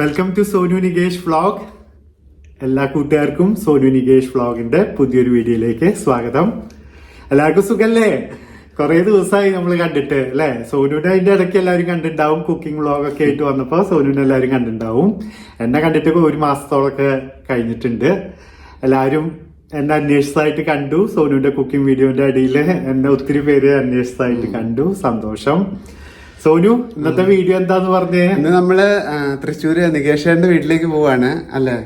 Welcome to Sonu Nikesh vlog. എല്ലാ കൂട്ടുകാർക്കും സോനു നികേഷ് വ്ളോഗിന്റെ പുതിയൊരു വീഡിയോയിലേക്ക് സ്വാഗതം. എല്ലാവർക്കും സുഖല്ലേ? കുറെ ദിവസമായി നമ്മൾ കണ്ടിട്ട് അല്ലെ? സോനുവിനെ അതിന്റെ ഇടയ്ക്ക് എല്ലാവരും കണ്ടിട്ടുണ്ടാവും. കുക്കിംഗ് വ്ളോഗൊക്കെ ആയിട്ട് വന്നപ്പോ സോനുവിനെ എല്ലാവരും കണ്ടിട്ടുണ്ടാവും. എന്നെ കണ്ടിട്ട് 1 മാസത്തോളൊക്കെ കഴിഞ്ഞിട്ടുണ്ട്. എല്ലാവരും എന്നെ അന്വേഷിച്ചതായിട്ട് കണ്ടു. സോനുവിന്റെ കുക്കിംഗ് വീഡിയോന്റെ അടിയിൽ എന്നെ ഒത്തിരി പേര് അന്വേഷിച്ചതായിട്ട് കണ്ടു. സന്തോഷം. സോനു, ഇന്നത്തെ വീഡിയോ എന്താന്ന് പറഞ്ഞേ? ഇന്ന് നമ്മള് തൃശ്ശൂര് നികേഷന്റെ വീട്ടിലേക്ക് പോവാണ് അല്ലേ?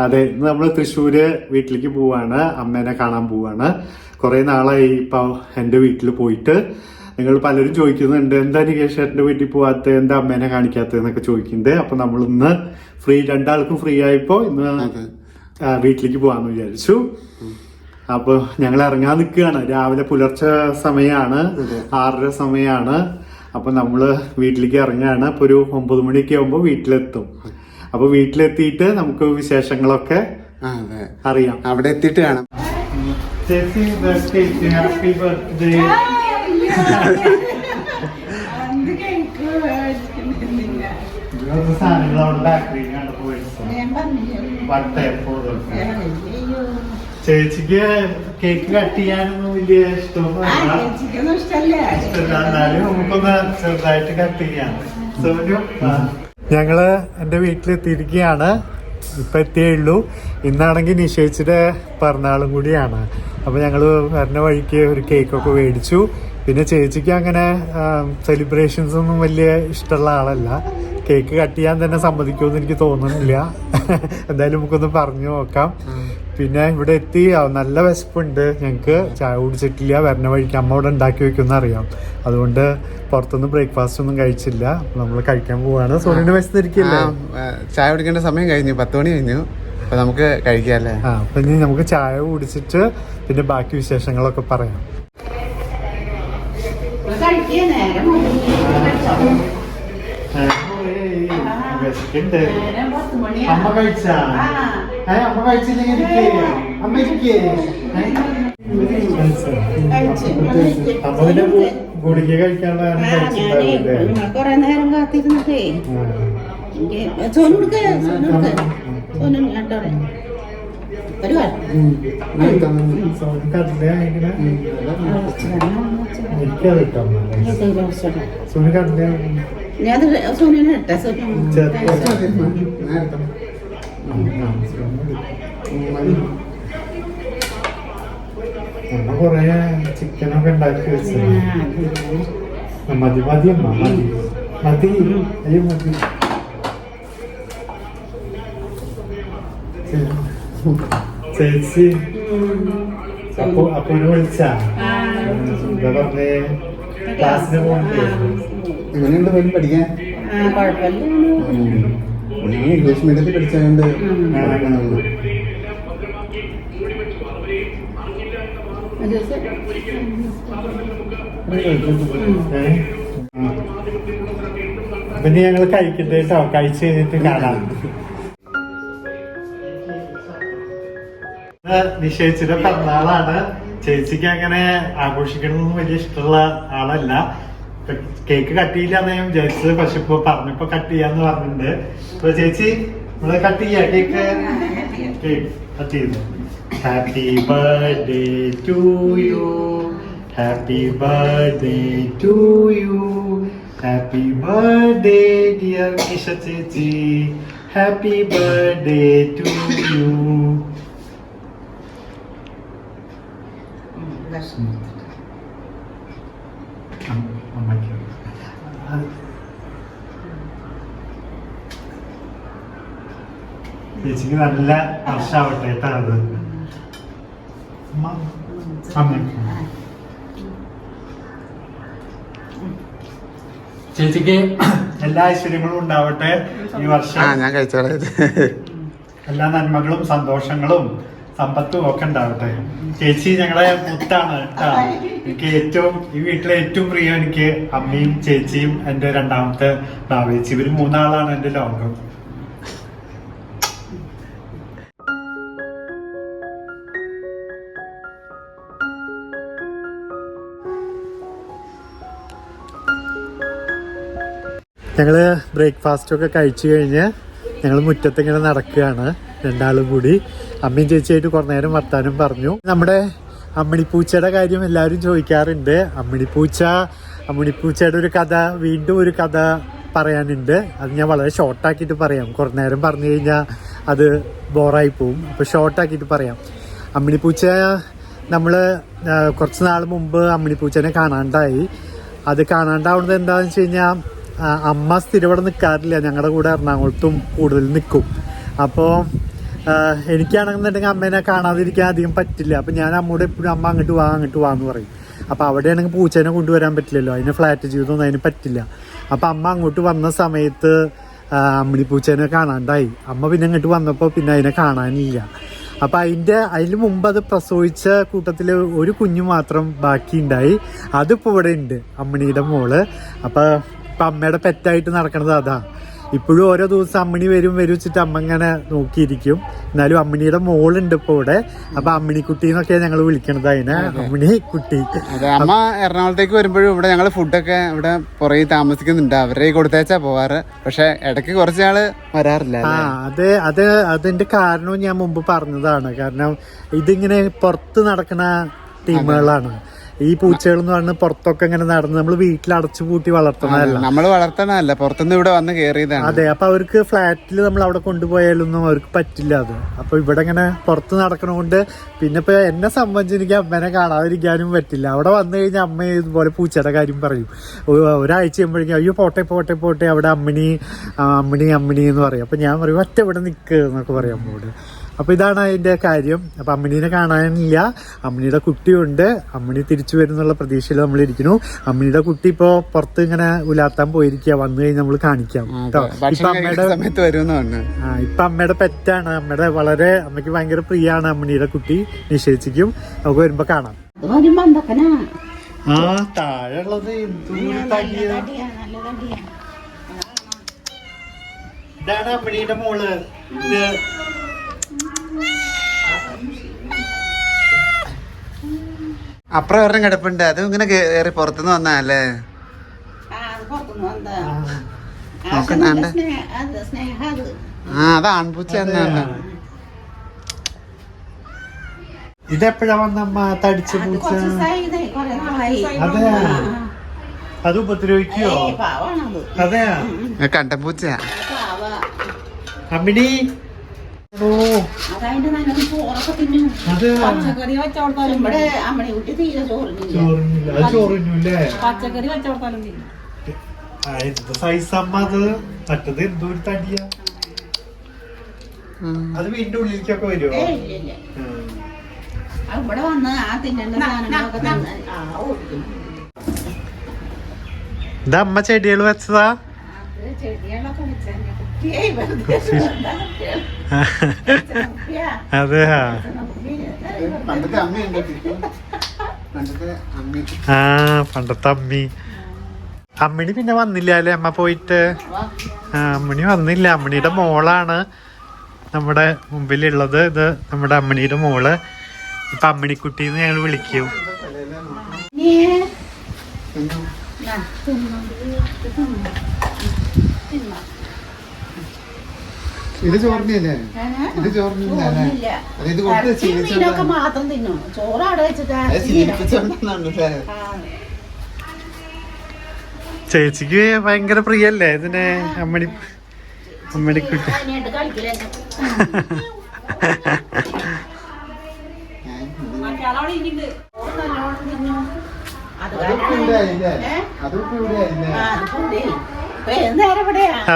അതെ, ഇന്ന് നമ്മള് തൃശ്ശൂര് വീട്ടിലേക്ക് പോവാണ്. അമ്മേനെ കാണാൻ പോവാണ്. കുറെ നാളായി ഇപ്പൊ എന്റെ വീട്ടിൽ പോയിട്ട്. നിങ്ങൾ പലരും ചോദിക്കുന്നുണ്ട്, എന്താ നികേഷന്റെ വീട്ടിൽ പോവാത്ത, എന്താ അമ്മേനെ കാണിക്കാത്തതെന്നൊക്കെ ചോദിക്കുന്നുണ്ട്. അപ്പൊ നമ്മൾ ഇന്ന് രണ്ടാൾക്കും ഫ്രീ ആയപ്പോ ഇന്ന് വീട്ടിലേക്ക് പോവാന്ന് വിചാരിച്ചു. അപ്പൊ ഞങ്ങൾ ഇറങ്ങാൻ നിൽക്കുകയാണ്. രാവിലെ പുലർച്ചെ സമയമാണ്, 6:30 സമയമാണ്. അപ്പൊ നമ്മള് വീട്ടിലേക്ക് ഇറങ്ങുകയാണ്. അപ്പൊ ഒരു 9 മണിയൊക്കെ ആവുമ്പോ വീട്ടിലെത്തും. അപ്പൊ വീട്ടിലെത്തിയിട്ട് നമുക്ക് വിശേഷങ്ങളൊക്കെ അറിയാം. അവിടെ എത്തിയിട്ട് കാണാം. Happy birthday. സാധനങ്ങൾ ബാക്കറി ചേച്ചിക്ക് കേക്ക് കട്ട് ചെയ്യാനൊന്നും വലിയ ഇഷ്ടമൊന്നും എന്നാലും നമുക്കൊന്ന് ചെറുതായിട്ട് കട്ട് ചെയ്യാം. ഞങ്ങള് എന്റെ വീട്ടിലെത്തിയിരിക്കുകയാണ്. ഇപ്പൊ എത്തിയേ ഉള്ളൂ. ഇന്നാണെങ്കിൽ നിശ്ചയിച്ചിട്ട് പിറന്നാളും കൂടിയാണ്. അപ്പൊ ഞങ്ങള് വരുന്ന വഴിക്ക് ഒരു കേക്കൊക്കെ മേടിച്ചു. പിന്നെ ചേച്ചിക്ക് അങ്ങനെ സെലിബ്രേഷൻസ് ഒന്നും വലിയ ഇഷ്ടമുള്ള ആളല്ല. കേക്ക് കട്ട് ചെയ്യാൻ തന്നെ സമ്മതിക്കുമെന്ന് എനിക്ക് തോന്നുന്നില്ല. എന്തായാലും നമുക്കൊന്ന് പറഞ്ഞു നോക്കാം. പിന്നെ ഇവിടെ എത്തി. നല്ല വിശപ്പുണ്ട് ഞങ്ങക്ക്. ചായ കുടിച്ചിട്ടില്ല. വരുന്ന വഴിക്ക് അമ്മ ഇവിടെ ഉണ്ടാക്കി വെക്കുമെന്ന് അറിയാം. അതുകൊണ്ട് പുറത്തൊന്നും ബ്രേക്ക്ഫാസ്റ്റ് ഒന്നും കഴിച്ചില്ല. നമ്മൾ കഴിക്കാൻ പോവാണ്. സോണിന് വിശന്നിരിക്കില്ലേ? ചായ കുടിക്കേണ്ട സമയം കഴിഞ്ഞു, 10 മണി കഴിഞ്ഞു. അപ്പൊ നമുക്ക് കഴിക്കാല്ലേ? അപ്പൊ ഇനി നമുക്ക് ചായ കുടിച്ചിട്ട് പിന്നെ ബാക്കി വിശേഷങ്ങളൊക്കെ പറയാം. അമ്മ കഴിച്ചാ? അമ്മ കഴിച്ചില്ലെങ്കിൽ അമ്മ അമ്മ ഗുളിക കഴിക്കാനുള്ള കൊറേ നേരം കാത്തിരുന്നിട്ടേ ഞാൻ സോനിനെ ഇട്ട കൊറേ ചിക്കനൊക്കെ ഉണ്ടാക്കി വെച്ചു. മതി മതി അമ്മ മതി മതി. അയ്യോ മതി. ചേച്ചി അപ്പൊ വിളിച്ചാ എന്താ പറഞ്ഞേ? ക്ലാസ്സിന് പോകണ്ടേ? എങ്ങനെയുണ്ട് പോയി പഠിക്കാൻ? ഇംഗ്ലീഷ് മീഡിയത്തിൽ പഠിച്ചതുകൊണ്ട് പിന്നെ ഞങ്ങൾ കഴിക്കട്ടെ കേട്ടോ. കഴിച്ചു കഴിഞ്ഞിട്ട് കാണാം. നിശ്ചയിച്ചിട്ട് പിറന്നാളാണ്. ചേച്ചിക്ക് അങ്ങനെ ആഘോഷിക്കണമെന്ന് വലിയ ഇഷ്ടമുള്ള ആളല്ല. കേക്ക് കട്ട് ചെയ്യില്ലാന്ന് ഞാൻ വിചാരിച്ചത്. പക്ഷെ ഇപ്പൊ പറഞ്ഞപ്പോ കട്ട് ചെയ്യാന്ന് പറഞ്ഞിട്ടുണ്ട്. അപ്പൊ ചേച്ചി നമ്മള് കട്ട് ചെയ്യാ കേക്ക്? കേക്ക് കട്ട് ചെയ്തു. Happy birthday to you, happy birthday to you, happy birthday dear Nisha ചേച്ചി, ഹാപ്പി ബർത്ത്ഡേ ടു യു. ചേച്ചിക്ക് നല്ല വർഷാവട്ടെ കേട്ടോ. അത് ചേച്ചിക്ക് എല്ലാ ഐശ്വര്യങ്ങളും ഉണ്ടാവട്ടെ ഈ വർഷം. ഞാൻ കഴിച്ചോളെ. എല്ലാ നന്മകളും സന്തോഷങ്ങളും സമ്പത്തും ഒക്കെ ഉണ്ടാവട്ടെ. ചേച്ചി ഞങ്ങളെ മുത്താണ് കേട്ടോ. എനിക്ക് ഈ വീട്ടിലെ ഏറ്റവും പ്രിയം എനിക്ക് അമ്മയും ചേച്ചിയും എന്റെ രണ്ടാമത്തെ ഭാവേച്ചി. ഇവര് 3 ആളാണ് എന്റെ ലോകം. ഞങ്ങള് ബ്രേക്ക്ഫാസ്റ്റ് ഒക്കെ കഴിച്ചു കഴിഞ്ഞ് ഞങ്ങൾ മുറ്റത്ത് ഇങ്ങനെ നടക്കുകയാണ് രണ്ടാളും കൂടി. അമ്മയും ചേച്ചിയായിട്ട് കുറേ നേരം വർത്താനം പറഞ്ഞു. നമ്മുടെ അമ്മിണിപ്പൂച്ചയുടെ കാര്യം എല്ലാവരും ചോദിക്കാറുണ്ട്. അമ്മിണിപ്പൂച്ചയുടെ ഒരു കഥ, വീണ്ടും ഒരു കഥ പറയാനുണ്ട്. അത് ഞാൻ വളരെ ഷോർട്ടാക്കിയിട്ട് പറയാം. കുറേ നേരം പറഞ്ഞു കഴിഞ്ഞാൽ അത് ബോറായി പോവും. അപ്പോൾ ഷോർട്ടാക്കിയിട്ട് പറയാം. അമ്മിണിപ്പൂച്ച നമ്മൾ കുറച്ച് നാൾ മുമ്പ് അമ്മിണിപ്പൂച്ചനെ കാണാണ്ടായി. അത് കാണാണ്ടാവുന്നത് എന്താണെന്ന് വെച്ച് കഴിഞ്ഞാൽ അമ്മ സ്ഥിരം ഇവിടെ നിൽക്കാറില്ല. ഞങ്ങളുടെ കൂടെ എറണാകുളത്തും കൂടുതൽ നിൽക്കും. അപ്പോൾ എനിക്കാണെന്നുണ്ടെങ്കിൽ അമ്മേനെ കാണാതിരിക്കാൻ അധികം പറ്റില്ല. അപ്പം ഞാൻ അമ്മയോട് എപ്പോഴും അമ്മ അങ്ങോട്ട് വാ എന്ന് പറയും. അപ്പോൾ അവിടെയാണെങ്കിൽ പൂച്ചേനെ കൊണ്ടുവരാൻ പറ്റില്ലല്ലോ, അതിന് ഫ്ലാറ്റ് ജീവിതമൊന്നും അതിന് പറ്റില്ല. അപ്പം അമ്മ അങ്ങോട്ട് വന്ന സമയത്ത് അമ്മിണിപ്പൂച്ചേനെ കാണാണ്ടായി. അമ്മ പിന്നെ ഇങ്ങോട്ട് വന്നപ്പോൾ പിന്നെ അതിനെ കാണാനില്ല. അപ്പം അതിന് മുമ്പ് അത് പ്രസവിച്ച കൂട്ടത്തിൽ ഒരു കുഞ്ഞു മാത്രം ബാക്കിയുണ്ടായി. അതിപ്പോൾ ഇവിടെ ഉണ്ട്, അമ്മിണിയുടെ മോള്. അപ്പം അമ്മയുടെ പെറ്റായിട്ട് നടക്കണത് അതാ. ഇപ്പോഴും ഓരോ ദിവസം അമ്മിണി വരും വെച്ചിട്ട് അമ്മ ഇങ്ങനെ നോക്കിയിരിക്കും. എന്നാലും അമ്മിണിയുടെ മോളുണ്ട് ഇപ്പോൾ ഇവിടെ. അപ്പം അമ്മിണിക്കുട്ടി എന്നൊക്കെയാണ് ഞങ്ങൾ വിളിക്കണത് അതിനെ, അമ്മിണി കുട്ടി. അമ്മ എറണാകുളത്തേക്ക് വരുമ്പോഴും ഇവിടെ ഞങ്ങൾ ഫുഡൊക്കെ ഇവിടെ പുറകെ താമസിക്കുന്നുണ്ട്. അവരുടെ കൊടുത്തേച്ചാ പോവാറ്. പക്ഷെ ഇടയ്ക്ക് കുറച്ച് നാള് വരാറില്ല. അതിന്റെ കാരണവും ഞാൻ മുമ്പ് പറഞ്ഞതാണ്. കാരണം ഇതിങ്ങനെ പുറത്ത് നടക്കുന്ന ടീമുകളാണ് ഈ പൂച്ചകൾ എന്ന് പറഞ്ഞാൽ. പുറത്തൊക്കെ ഇങ്ങനെ നടന്ന് നമ്മൾ വീട്ടിൽ അടച്ചു പൂട്ടി വളർത്തണതല്ല, നമ്മൾ വളർത്തണതല്ല, പുറത്തുനിന്ന് ഇവിടെ വന്ന് കയറിയതാണ്. അതെ. അപ്പൊ അവർക്ക് ഫ്ലാറ്റിൽ നമ്മൾ അവിടെ കൊണ്ടുപോയാലൊന്നും അവർക്ക് പറ്റില്ല അത്. അപ്പൊ ഇവിടെ ഇങ്ങനെ പുറത്ത് നടക്കണോണ്ട് പിന്നെ ഇപ്പൊ എന്നെ സംബന്ധിച്ച് എനിക്ക് അമ്മേനെ കാണാതിരിക്കാനും പറ്റില്ല. അവിടെ വന്നു കഴിഞ്ഞാൽ അമ്മ ഇതുപോലെ പൂച്ചയുടെ കാര്യം പറയും. ഒരാഴ്ച ചെയ്യുമ്പോഴേക്കും അയ്യോ പോട്ടെ അവിടെ അമ്മിണി എന്ന് പറയും. അപ്പൊ ഞാൻ പറയും ഒറ്റ ഇവിടെ നിൽക്കുക എന്നൊക്കെ പറയാം അമ്മോട്. അപ്പോൾ ഇതാണ് അതിൻ്റെ കാര്യം. അപ്പം അമ്മിണീനെ കാണാനില്ല. അമ്മിണിയുടെ കുട്ടിയുണ്ട്. അമ്മിണി തിരിച്ചു വരുന്നുള്ള പ്രതീക്ഷയിൽ നമ്മളിരിക്കുന്നു. അമ്മിണിയുടെ കുട്ടി ഇപ്പോൾ പുറത്ത് ഇങ്ങനെ ഉലാത്താൻ പോയിരിക്കുക. വന്നു കഴിഞ്ഞാൽ നമ്മൾ കാണിക്കാം കേട്ടോ. ഇപ്പൊ അമ്മയുടെ പെറ്റാണ്. അമ്മയ്ക്ക് ഭയങ്കര പ്രിയാണ് അമ്മിണിയുടെ കുട്ടി. നിശ്ചയിച്ചിരിക്കും. നമുക്ക് വരുമ്പോ കാണാം. താഴെയുള്ളത് ഇതാണ് അമ്മിണിയുടെ മോള്. അപ്പുറം ഒരെണ്ണം കിടപ്പുണ്ട്. അത് ഇങ്ങനെ കയറി പുറത്തുനിന്ന് വന്നല്ലേ. അത് ആൺപൂച്ച തന്നെയാണ്. ഇതെപ്പോഴാ വന്നമ്മ തടിച്ച പൂച്ച? അതെ. അത് ഉപദ്രവിക്കോ? അതെയാ, കണ്ടപ്പൂച്ച. അമ്മിണി പച്ചക്കറി വെച്ചോർത്താലും സൈസമ്മ. അത് മറ്റത് എന്തോ ഒരു തടിയാ. അത് വീടിന്റെ ഉള്ളിലേക്കൊക്കെ വരുമോ? ഇവിടെ വന്ന് ആ തിന്നേണ്ട സാധനങ്ങളൊക്കെ ഇത് അമ്മ ചെടികൾ വെച്ചതാ. അതെ. പണ്ടത്തെ അമ്മി. അമ്മിണി പിന്നെ വന്നില്ല അല്ലേ അമ്മ പോയിട്ട്? അമ്മിണി വന്നില്ല. അമ്മിണിയുടെ മോളാണ് നമ്മുടെ മുമ്പിലുള്ളത്. ഇത് നമ്മുടെ അമ്മിണിയുടെ മോള്. ഇപ്പൊ അമ്മിണിക്കുട്ടിന്ന് ഞങ്ങൾ വിളിക്കും. ഇത് ചോറിനല്ലേ? ഇത് ചോറിനല്ലേ? മീനൊക്കെ മാത്രം തിന്നും. ചോറ് അവിടെ വെച്ചിട്ടാ. ചേച്ചിക്ക് ഭയങ്കര പ്രിയല്ലേ ഇതിനെ അമ്മണിക്കുട്ടി?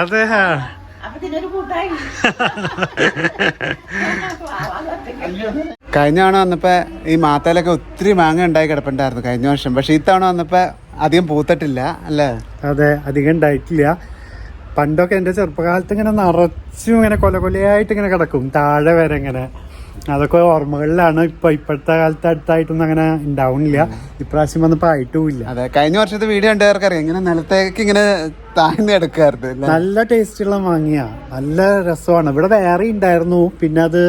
അതെ. കഴിഞ്ഞ തവണ വന്നപ്പോ ഈ മാത്തയിലൊക്കെ ഒത്തിരി മാങ്ങ ഉണ്ടായി കിടപ്പുണ്ടായിരുന്നു കഴിഞ്ഞ വർഷം. പക്ഷെ ഇത്തവണ വന്നപ്പോ അധികം പൂത്തിട്ടില്ല അല്ലേ? അതെ, അധികം ഉണ്ടായിട്ടില്ല. പണ്ടൊക്കെ എൻ്റെ ചെറുപ്പകാലത്ത് ഇങ്ങനെ നിറച്ചും ഇങ്ങനെ കൊലയായിട്ട് ഇങ്ങനെ കിടക്കും താഴെ വരെ ഇങ്ങനെ. അതൊക്കെ ഓർമ്മകളിലാണ്. ഇപ്പോഴത്തെ കാലത്ത് അടുത്തായിട്ടൊന്നും അങ്ങനെ ഉണ്ടാവുന്നില്ല. ഇപ്രാവശ്യം വന്നപ്പോൾ ആയിട്ടുമില്ല. അതെ, കഴിഞ്ഞ വർഷത്തെ വീഡിയോ കണ്ടവർക്കറിയാം ഇങ്ങനെ നിലത്തേക്ക് ഇങ്ങനെ താഴ്ന്ന് കിടക്കാറുണ്ട്. നല്ല ടേസ്റ്റുള്ള മാങ്ങയാ, നല്ല രസമാണ്. ഇവിടെ വേറെ ഉണ്ടായിരുന്നു. പിന്നെ അത്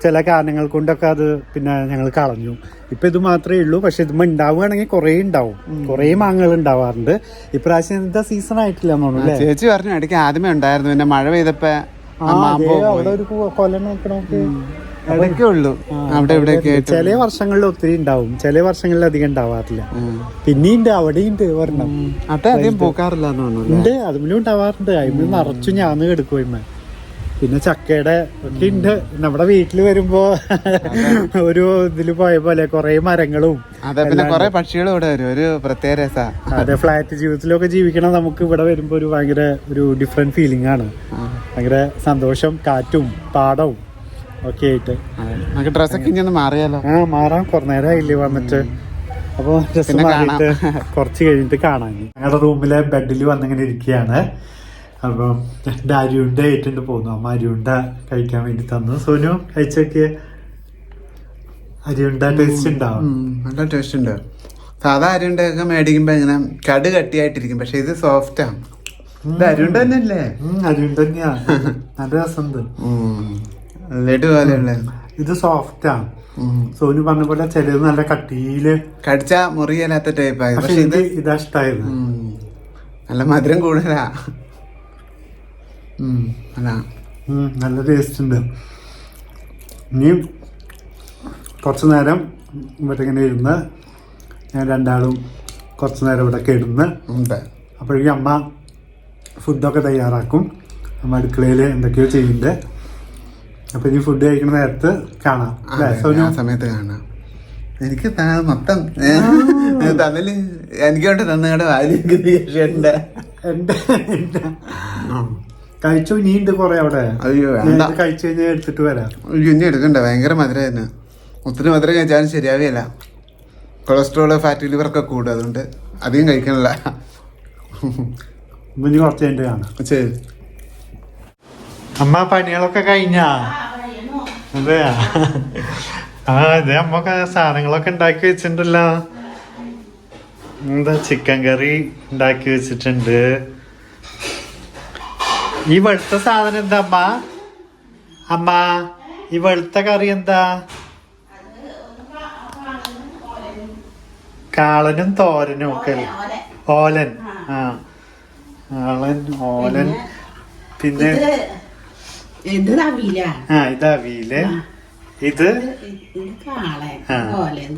ചില കാരണങ്ങൾ കൊണ്ടൊക്കെ അത് പിന്നെ ഞങ്ങൾ കളഞ്ഞു. ഇപ്പൊ ഇത് മാത്രമേ ഉള്ളൂ. പക്ഷെ ഇത് ഉണ്ടാവുകയാണെങ്കിൽ കുറേ ഉണ്ടാവും, കുറേ മാങ്ങകൾ ഉണ്ടാവാറുണ്ട്. ഇപ്രാവശ്യം എന്താ സീസൺ ആയിട്ടില്ല തോന്നുന്നു. ചേച്ചി പറഞ്ഞു ഇടയ്ക്ക് ആദ്യമേ ഉണ്ടായിരുന്നു, പിന്നെ മഴ പെയ്തപ്പോ അവിടെ ഒരു കൊല നോക്കണോക്ക് ഇടയ്ക്കേ ഉള്ളൂ. അവിടെ ഇവിടെയൊക്കെ ചില വർഷങ്ങളിൽ ഒത്തിരി ഉണ്ടാവും, ചില വർഷങ്ങളിൽ അധികം ഉണ്ടാവാറില്ല. പിന്നെയുണ്ട്, അവിടെയുണ്ട് ഒരെണ്ണം. അത് അധികം പൂക്കാറില്ല ഉണ്ട്, അതുമിലും ഉണ്ടാവാറുണ്ട്. അതിന് നിറച്ചു ഞാന്ന് കെടുക്കും ഇമ്മ. പിന്നെ ചക്കയുടെ ഒക്കെ ഉണ്ട്. നമ്മുടെ വീട്ടിൽ വരുമ്പോ ഒരു ഇതില് പോയ പോലെ കൊറേ മരങ്ങളും അതെ, പിന്നെ കൊറേ പക്ഷികളും ഇവിടെ വരും. ഒരു പ്രത്യേക രസാ. അതെ, ഫ്ലാറ്റ് ജീവിതത്തിലൊക്കെ ജീവിക്കണം നമുക്ക് ഇവിടെ വരുമ്പോ ഒരു ഭയങ്കര ഒരു ഡിഫറെന്റ് ഫീലിംഗ് ആണ്. ഭയങ്കര സന്തോഷം, കാറ്റും പാടവും ഒക്കെ ആയിട്ട്. നമുക്ക് ഡ്രസ്സൊക്കെ ഇനി ഒന്ന് മാറിയാലോ? മാറാം, കുറെ നേരമായില്ലേ വന്നിട്ട്. അപ്പൊ ഡ്രസ്സ് മാറിയിട്ട് കുറച്ച് കഴിഞ്ഞിട്ട് കാണാൻ. ഞങ്ങളുടെ റൂമിലെ ബെഡിൽ വന്നിങ്ങനെ ഇരിക്കുകയാണ്. അപ്പം എൻ്റെ അരിയുണ്ട ഏറ്റുണ്ട് പോകുന്നു. അമ്മ അരിയുണ്ട കഴിക്കാൻ വേണ്ടി തന്നു. സോനു കഴിച്ചൊക്കെ അരിയുണ്ട ടേസ്റ്റ് ഉണ്ടാവും. നല്ല ടേസ്റ്റ് ഉണ്ട്. സാധാ അരിയുണ്ടൊക്കെ മേടിക്കുമ്പോ ഇങ്ങനെ കട് കട്ടിയായിട്ടിരിക്കും, പക്ഷെ ഇത് സോഫ്റ്റ് ആണ്. ഇത് അരിയുണ്ട തന്നെ അല്ലേ? അരിയുണ്ട തന്നെയാ, നല്ല രസമുണ്ട്. ലഡു പോലെയുള്ള ഇത് സോഫ്റ്റ് ആണ്. സോനു പറഞ്ഞ പോലെ ചിലത് നല്ല കട്ടിയില് കടിച്ചാ മുറിയല്ലാത്ത ടൈപ്പായി. പക്ഷെ ഇത് ഇതാ ഇഷ്ടായത്. നല്ല മധുരം കൂടുതലാ. നല്ല ടേസ്റ്റ് ഉണ്ട്. ഇനി കുറച്ച് നേരം ഇവിടെ ഇങ്ങനെ ഇരുന്ന് ഞാൻ രണ്ടാളും കുറച്ച് നേരം ഇവിടെ കിടന്ന് അപ്പോഴേക്കും അമ്മ ഫുഡൊക്കെ തയ്യാറാക്കും. അമ്മ അടുക്കളയിൽ എന്തൊക്കെയോ ചെയ്യുന്നുണ്ട്. അപ്പൊ ഇനി ഫുഡ് കഴിക്കുന്ന നേരത്ത് കാണാം. സമയത്ത് കാണാം. എനിക്ക് മൊത്തം തന്നില് എനിക്കോട്ട് തന്നുകൊണ്ട് വാലിന്റെ കഴിച്ചു. ഇനിയുണ്ട് കൊറേ അവിടെ. അയ്യോ, കഴിച്ചു കഴിഞ്ഞാൽ എടുത്തിട്ട് വരാം. ഇനി എടുക്കണ്ട, ഭയങ്കര മധുരമായിരുന്നു. ഒത്തിരി മധുരം കഴിച്ചാലും ശരിയാവില്ല. കൊളസ്ട്രോള്, ഫാറ്റ് ലിവർ ഒക്കെ കൂടും. അതുകൊണ്ട് അധികം കഴിക്കണില്ല. ഇനി കുറച്ച് കഴിഞ്ഞിട്ട് കാണാം. ശരി. അമ്മ പണികളൊക്കെ കഴിഞ്ഞാ? അതെയാ? അതെ, അമ്മ സാധനങ്ങളൊക്കെ ഉണ്ടാക്കി വെച്ചിട്ടുണ്ടല്ലോ. എന്താ ചിക്കൻ കറി ഉണ്ടാക്കി വെച്ചിട്ടുണ്ട്. ഈ വെളുത്ത സാധനം എന്താ അമ്മ? അമ്മ, ഈ വെളുത്ത കറി എന്താ? കാളനും തോരനും ഒക്കെ. ഓലൻ. ഓലൻ. പിന്നെ ഇത് അവിയല്. ഇത് കാളൻ, ഓലൻ,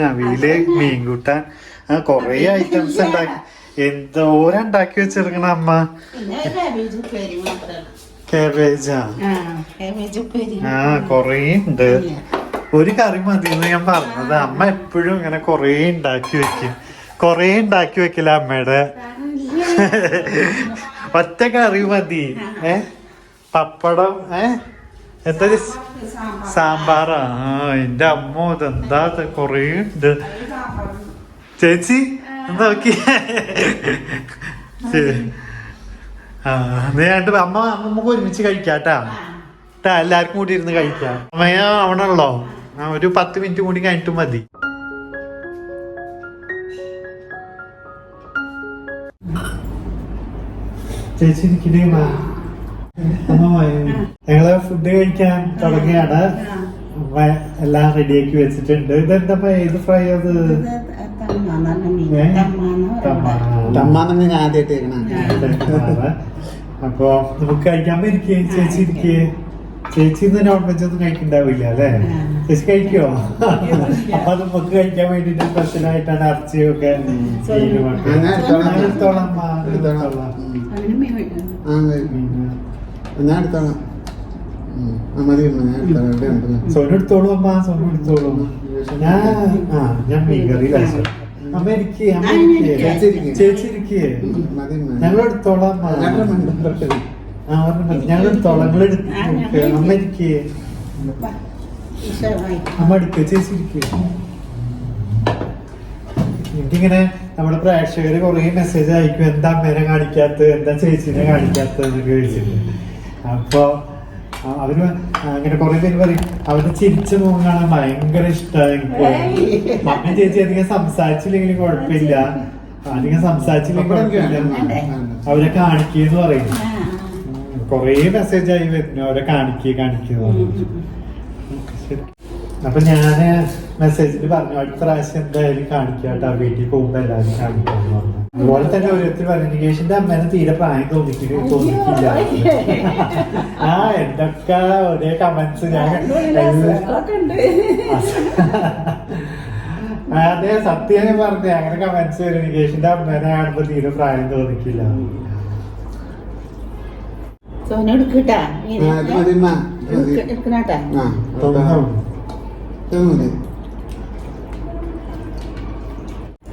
അവിയല്, മീൻകൂട്ടാൻ. കൊറേ ഐറ്റംസ് ഉണ്ടാക്കി. എന്തോരം ഉണ്ടാക്കി വെച്ചിരിക്കണ അമ്മ. കാബേജാ? കൊറേ ഉണ്ട്. ഒരു കറി മതിയെന്ന് ഞാൻ പറഞ്ഞത്. അമ്മ എപ്പോഴും ഇങ്ങനെ കൊറേ ഉണ്ടാക്കി വെക്കും. കൊറേ ഉണ്ടാക്കി വെക്കില്ല അമ്മയുടെ. ഒറ്റ കറി മതി. പപ്പടം. എന്താ സാമ്പാറാ? എന്റെ അമ്മ ഇതെന്താ കൊറേ ഉണ്ട്. ചേച്ചി നോക്കി. അമ്മ നമുക്ക് ഒരുമിച്ച് കഴിക്കാട്ടാ. എല്ലാവർക്കും കൂടി ഇരുന്ന് കഴിക്കാം. അമ്മയ ആവണല്ലോ. ഒരു 10 മിനിറ്റ് കൂടി കഴിഞ്ഞിട്ട് മതി. ചേച്ചി ഞങ്ങള് ഫുഡ് കഴിക്കാൻ തുടങ്ങിയാണ്. എല്ലാം റെഡിയാക്കി വെച്ചിട്ടുണ്ട്. ഇതെന്താ ഇത് ഫ്രൈ ചെയ്ത്? അപ്പൊ നമുക്ക് കഴിക്കാൻ ഇരിക്കേ. ചേച്ചി ഇരിക്കേ. ചേച്ചി ഇന്ന് നോൺ വെജ് ഒന്നും കഴിക്കണ്ടാവില്ല അല്ലേ? ചേച്ചി കഴിക്കോ? അപ്പൊ അത് നമുക്ക് കഴിക്കാൻ വേണ്ടിട്ട് സ്പെഷ്യലായിട്ടാണ് ഇറച്ചിയൊക്കെ. എടുത്തോളാം. ഞാൻ എടുത്തോളാം. സോനു എടുത്തോളൂ അമ്മ. സോനു എടുത്തോളൂ. ഞാൻ മീൻകറി കഴിച്ചു. അമ്മ ഇരിക്കേ. ചേച്ചി ഇരിക്കേ. ഞങ്ങൾ എടുത്തോളാം. ഞങ്ങൾ എടുത്തോളാം. നിങ്ങൾ എടുത്ത് അമ്മ ഇരിക്കേ. അമ്മ എടുക്ക. ചേച്ചി ഇരിക്കേ. എനിക്കിങ്ങനെ നമ്മുടെ പ്രേക്ഷകര് കൊറേ മെസ്സേജ് അയക്കും. എന്താ അമ്മേനെ കാണിക്കാത്ത, എന്താ ചേച്ചിനെ കാണിക്കാത്ത എന്നൊക്കെ ചോദിച്ചിട്ടുണ്ട്. അപ്പൊ അവര് അങ്ങനെ കുറെ പേര് പറയും അവര് ചിരിച്ചു മുഖം കാണാൻ ഭയങ്കര ഇഷ്ടമാണ് എനിക്ക്. അമ്മ ചേച്ചി അധികം സംസാരിച്ചില്ലെങ്കിലും കുഴപ്പമില്ല, അധികം സംസാരിച്ചില്ലെങ്കിൽ കുഴപ്പമില്ല, അവരെ കാണിക്കെന്ന് പറയും. കൊറേ മെസ്സേജ് ആയി വരുന്നു അവരെ കാണിക്കുക ശരി. അപ്പൊ ഞാന് മെസ്സേജിൽ പറഞ്ഞു അടുത്ത പ്രാവശ്യം എന്തായാലും കാണിക്കാട്ടോ, വീട്ടിൽ പോകുമ്പോ എല്ലാവരും കാണിക്കാന്ന് പറഞ്ഞു. അതുപോലെ തന്നെ ഓരോരുത്തർ പറഞ്ഞു നികേഷിന്റെ അമ്മേനെ തീരെ പ്രായം തോന്നിക്കില്ല. ആ എന്തൊക്കെ ഒരേ കമന്റ്സ് ഞാൻ അതെ സത്യം പറഞ്ഞേ, അങ്ങനെ കമന്റ്സ് വരും നികേഷിന്റെ അമ്മേനെ കാണുമ്പോ തീരെ പ്രായം തോന്നിക്കില്ല. സോന എടുക്കട്ടാ എടുക്കണട്ടാ.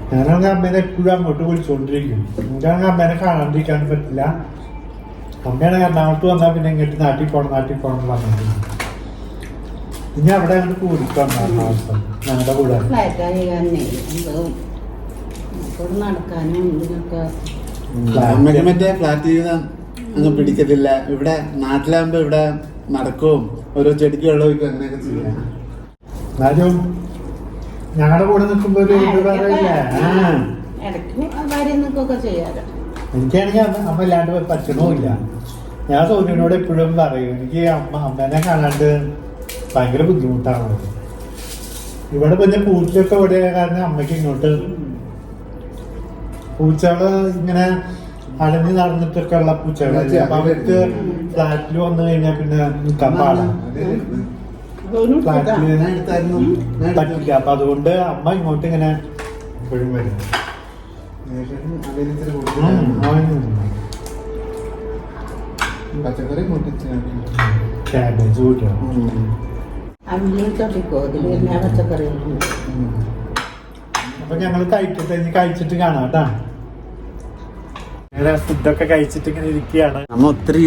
ഞാനാണെങ്കിൽ അമ്മേനെ എപ്പോഴും അങ്ങോട്ട് വിളിച്ചോണ്ടിരിക്കും. എനിക്കാണെങ്കിൽ അമ്മേനെ കാണാണ്ടിരിക്കാൻ പറ്റില്ല. അമ്മയാണെങ്കിൽ എറണാകുളത്ത് വന്നാൽ പിന്നെ ഇങ്ങോട്ട് നാട്ടിൽ പോണം എന്ന് പറഞ്ഞിട്ടുണ്ട്. ഇനി അവിടെ അങ്ങോട്ട് കൂടിക്കണം ഞങ്ങളുടെ കൂടെ. നടക്കാനും ഇതിനൊക്കെ അമ്മയ്ക്ക് മറ്റേ ഫ്ലാറ്റ് ജീവിതം അങ്ങ് പിടിക്കത്തില്ല. ഇവിടെ നാട്ടിലാകുമ്പോ ഇവിടെ നടക്കും, ഓരോ ചെടിക്ക് വെള്ളം ഒഴിക്കും, അങ്ങനെയൊക്കെ ചെയ്യാം. എന്നാലും ഞങ്ങളുടെ കൂടെ നിൽക്കുമ്പോ ഒരു ഇത് പറയില്ല. ഇടയ്ക്ക് കാര്യം നിൽക്കുകയൊക്കെ ചെയ്യാറ്. എനിക്കാണെങ്കിൽ അമ്മ ഇല്ലാണ്ട് പറ്റണമില്ല. ഞാൻ സോനുവിനോട് എപ്പോഴും പറയും എനിക്ക് അമ്മേനെ കാണാണ്ട് ഭയങ്കര ബുദ്ധിമുട്ടാണ്. ഇവിടെ പിന്നെ പൂച്ചയൊക്കെ ഇവിടെ കാരണം അമ്മയ്ക്ക് ഇങ്ങോട്ട് പൂച്ചകള് ഇങ്ങനെ അലഞ്ഞു നടന്നിട്ടൊക്കെ ഉള്ള പൂച്ചകളല്ലേ. അപ്പൊ അവർക്ക് ഫ്ലാറ്റിൽ വന്നു കഴിഞ്ഞാൽ പിന്നെ നിൽക്കാൻ പാടാണ്. ഫ്ലാറ്റില് പറ്റില്ല. അപ്പൊ അതുകൊണ്ട് അമ്മ ഇങ്ങോട്ട് ഇങ്ങനെ എപ്പോഴും വരും. ക്യാബേജ് കൂട്ടിയാണ്. അമ്മിയും തൊട്ടിക്കോ ഇതിൽ എല്ലാ പച്ചക്കറികളും. അപ്പൊ ഞങ്ങള് കഴിക്കട്ടെ, ഇനി കഴിച്ചിട്ട് കാണാം കേട്ടാ. അങ്ങനെ ഫുഡൊക്കെ കഴിച്ചിട്ട് ഇങ്ങനെ ഇരിക്കുകയാണ്. നമ്മ ഒത്തിരി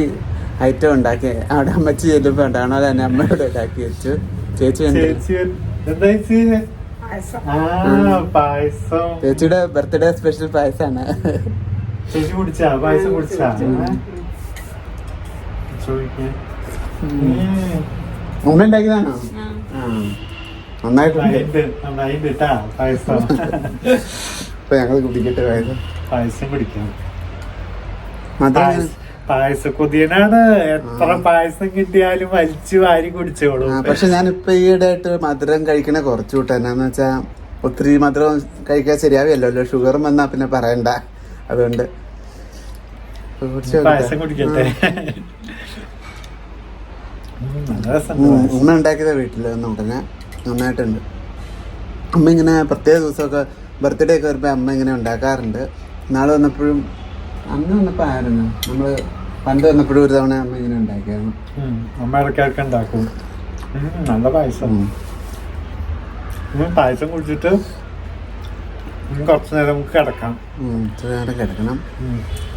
ഐറ്റം ഉണ്ടാക്കി അവിടെ അമ്മച്ചി ചെല്ലുമ്പോ ഉണ്ടാണോ തന്നെ അമ്മയോട് ഉണ്ടാക്കി വെച്ചു. ചേച്ചി എന്താ പായസം. ചേച്ചിയുടെ ബർത്ത്ഡേ സ്പെഷ്യൽ പായസാണ്. ചേച്ചി കുടിച്ചാ പായസം കുടിച്ചാ? ഉമ്മ ഉണ്ടാക്കിയതാണോ? നന്നായിട്ടുണ്ട്. നന്നായിട്ടാ പായസം. ഇപ്പൊ ഞങ്ങൾ കുടിക്കട്ടെ പായസം കുടിക്കാം. മാത്രം പായസ കൊതിയനാണ്. എത്ര പായസം കിട്ടിയാലും വലിച്ചു വാരി കുടിച്ചോളൂ. പക്ഷെ ഞാനിപ്പോ ഈയിടെ ആയിട്ട് മധുരം കഴിക്കണ കുറച്ചു കൂട്ടാ. എന്നാന്ന് വെച്ചാ ഒത്തിരി മധുരം കഴിക്കാൻ ശരിയാവില്ലല്ലോ. ഷുഗറും വന്നാ പിന്നെ പറയണ്ട. അതുകൊണ്ട് പായസം കുടിക്കട്ടെ. ഉമ്മ ഉണ്ടാക്കിയതാ വീട്ടില് ഉടനെ നന്നായിട്ടുണ്ട്. അമ്മ ഇങ്ങനെ പ്രത്യേക ദിവസമൊക്കെ ബർത്ത്ഡേ ഒക്കെ വരുമ്പോ അമ്മ ഇങ്ങനെ ഉണ്ടാക്കാറുണ്ട്. നാളെ വന്നപ്പോഴും അന്ന് വന്നപ്പോ ആയിരുന്നു നമ്മള് പണ്ട് വന്നപ്പോഴും ഒരു തവണ അമ്മ ഇങ്ങനെ ഉണ്ടാക്കിയായിരുന്നു. അമ്മ ഇടയ്ക്കൊക്കെ ഉണ്ടാക്കും. നല്ല പായസം. പായസം കുടിച്ചിട്ട് കുറച്ചു നേരം നമുക്ക് കിടക്കാം. കിടക്കണം.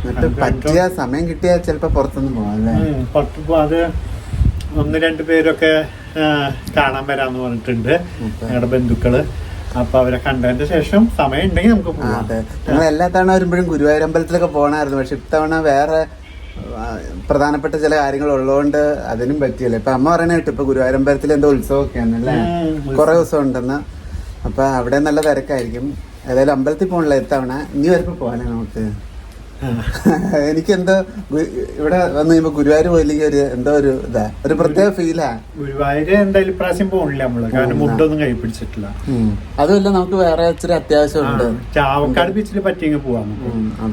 എന്നിട്ട് പറ്റിയ സമയം കിട്ടിയാൽ ചിലപ്പോ പുറത്തൊന്നും പോവാം അല്ലേ? പുറത്ത് പോവാതെ 1-2 പേരൊക്കെ കാണാൻ വരാന്ന് പറഞ്ഞിട്ടുണ്ട് ഞങ്ങളുടെ ബന്ധുക്കള്. അപ്പൊ അവരെ കണ്ടതിന്റെ ശേഷം സമയം ഉണ്ടെങ്കിൽ നമുക്ക് പോകാം. അതെ, ഞങ്ങൾ എല്ലാ തവണ വരുമ്പോഴും ഗുരുവായൂർ അമ്പലത്തിലൊക്കെ പോകണമായിരുന്നു. പക്ഷെ ഇത്തവണ വേറെ പ്രധാനപ്പെട്ട ചില കാര്യങ്ങൾ ഉള്ളതുകൊണ്ട് അതിനും പറ്റിയല്ലേ. ഇപ്പൊ അമ്മ പറയണ കേട്ടു ഇപ്പൊ ഗുരുവായൂർ അമ്പലത്തിൽ എന്തോ ഉത്സവമൊക്കെയാണല്ലേ, കുറെ ദിവസം ഉണ്ടെന്ന്. അപ്പൊ അവിടെ നല്ല തിരക്കായിരിക്കും. ഏതായാലും അമ്പലത്തിൽ പോകണില്ല ഇത്തവണ. ഇനി വരുമ്പോ പോകാനേ നമുക്ക്. എനിക്കെന്തോ ഇവിടെ വന്നു കഴിയുമ്പോ ഗുരുവായൂർ പോയില്ലെങ്കിൽ ഒരു എന്തോ ഒരു ഇതാ, ഒരു പ്രത്യേക ഫീലാ. ഗുരുവായൂര് എന്തായാലും ഇപ്രാവശ്യം പോകണില്ല നമ്മള്, കാരണം മുട്ടൊന്നും കഴിപ്പിടിച്ചിട്ടില്ല. അതുമല്ല നമുക്ക് വേറെ ഇച്ചിരി അത്യാവശ്യമുണ്ട്. ചാവക്കാട് ബീച്ചിൽ പറ്റിയെങ്കിൽ പോവാം.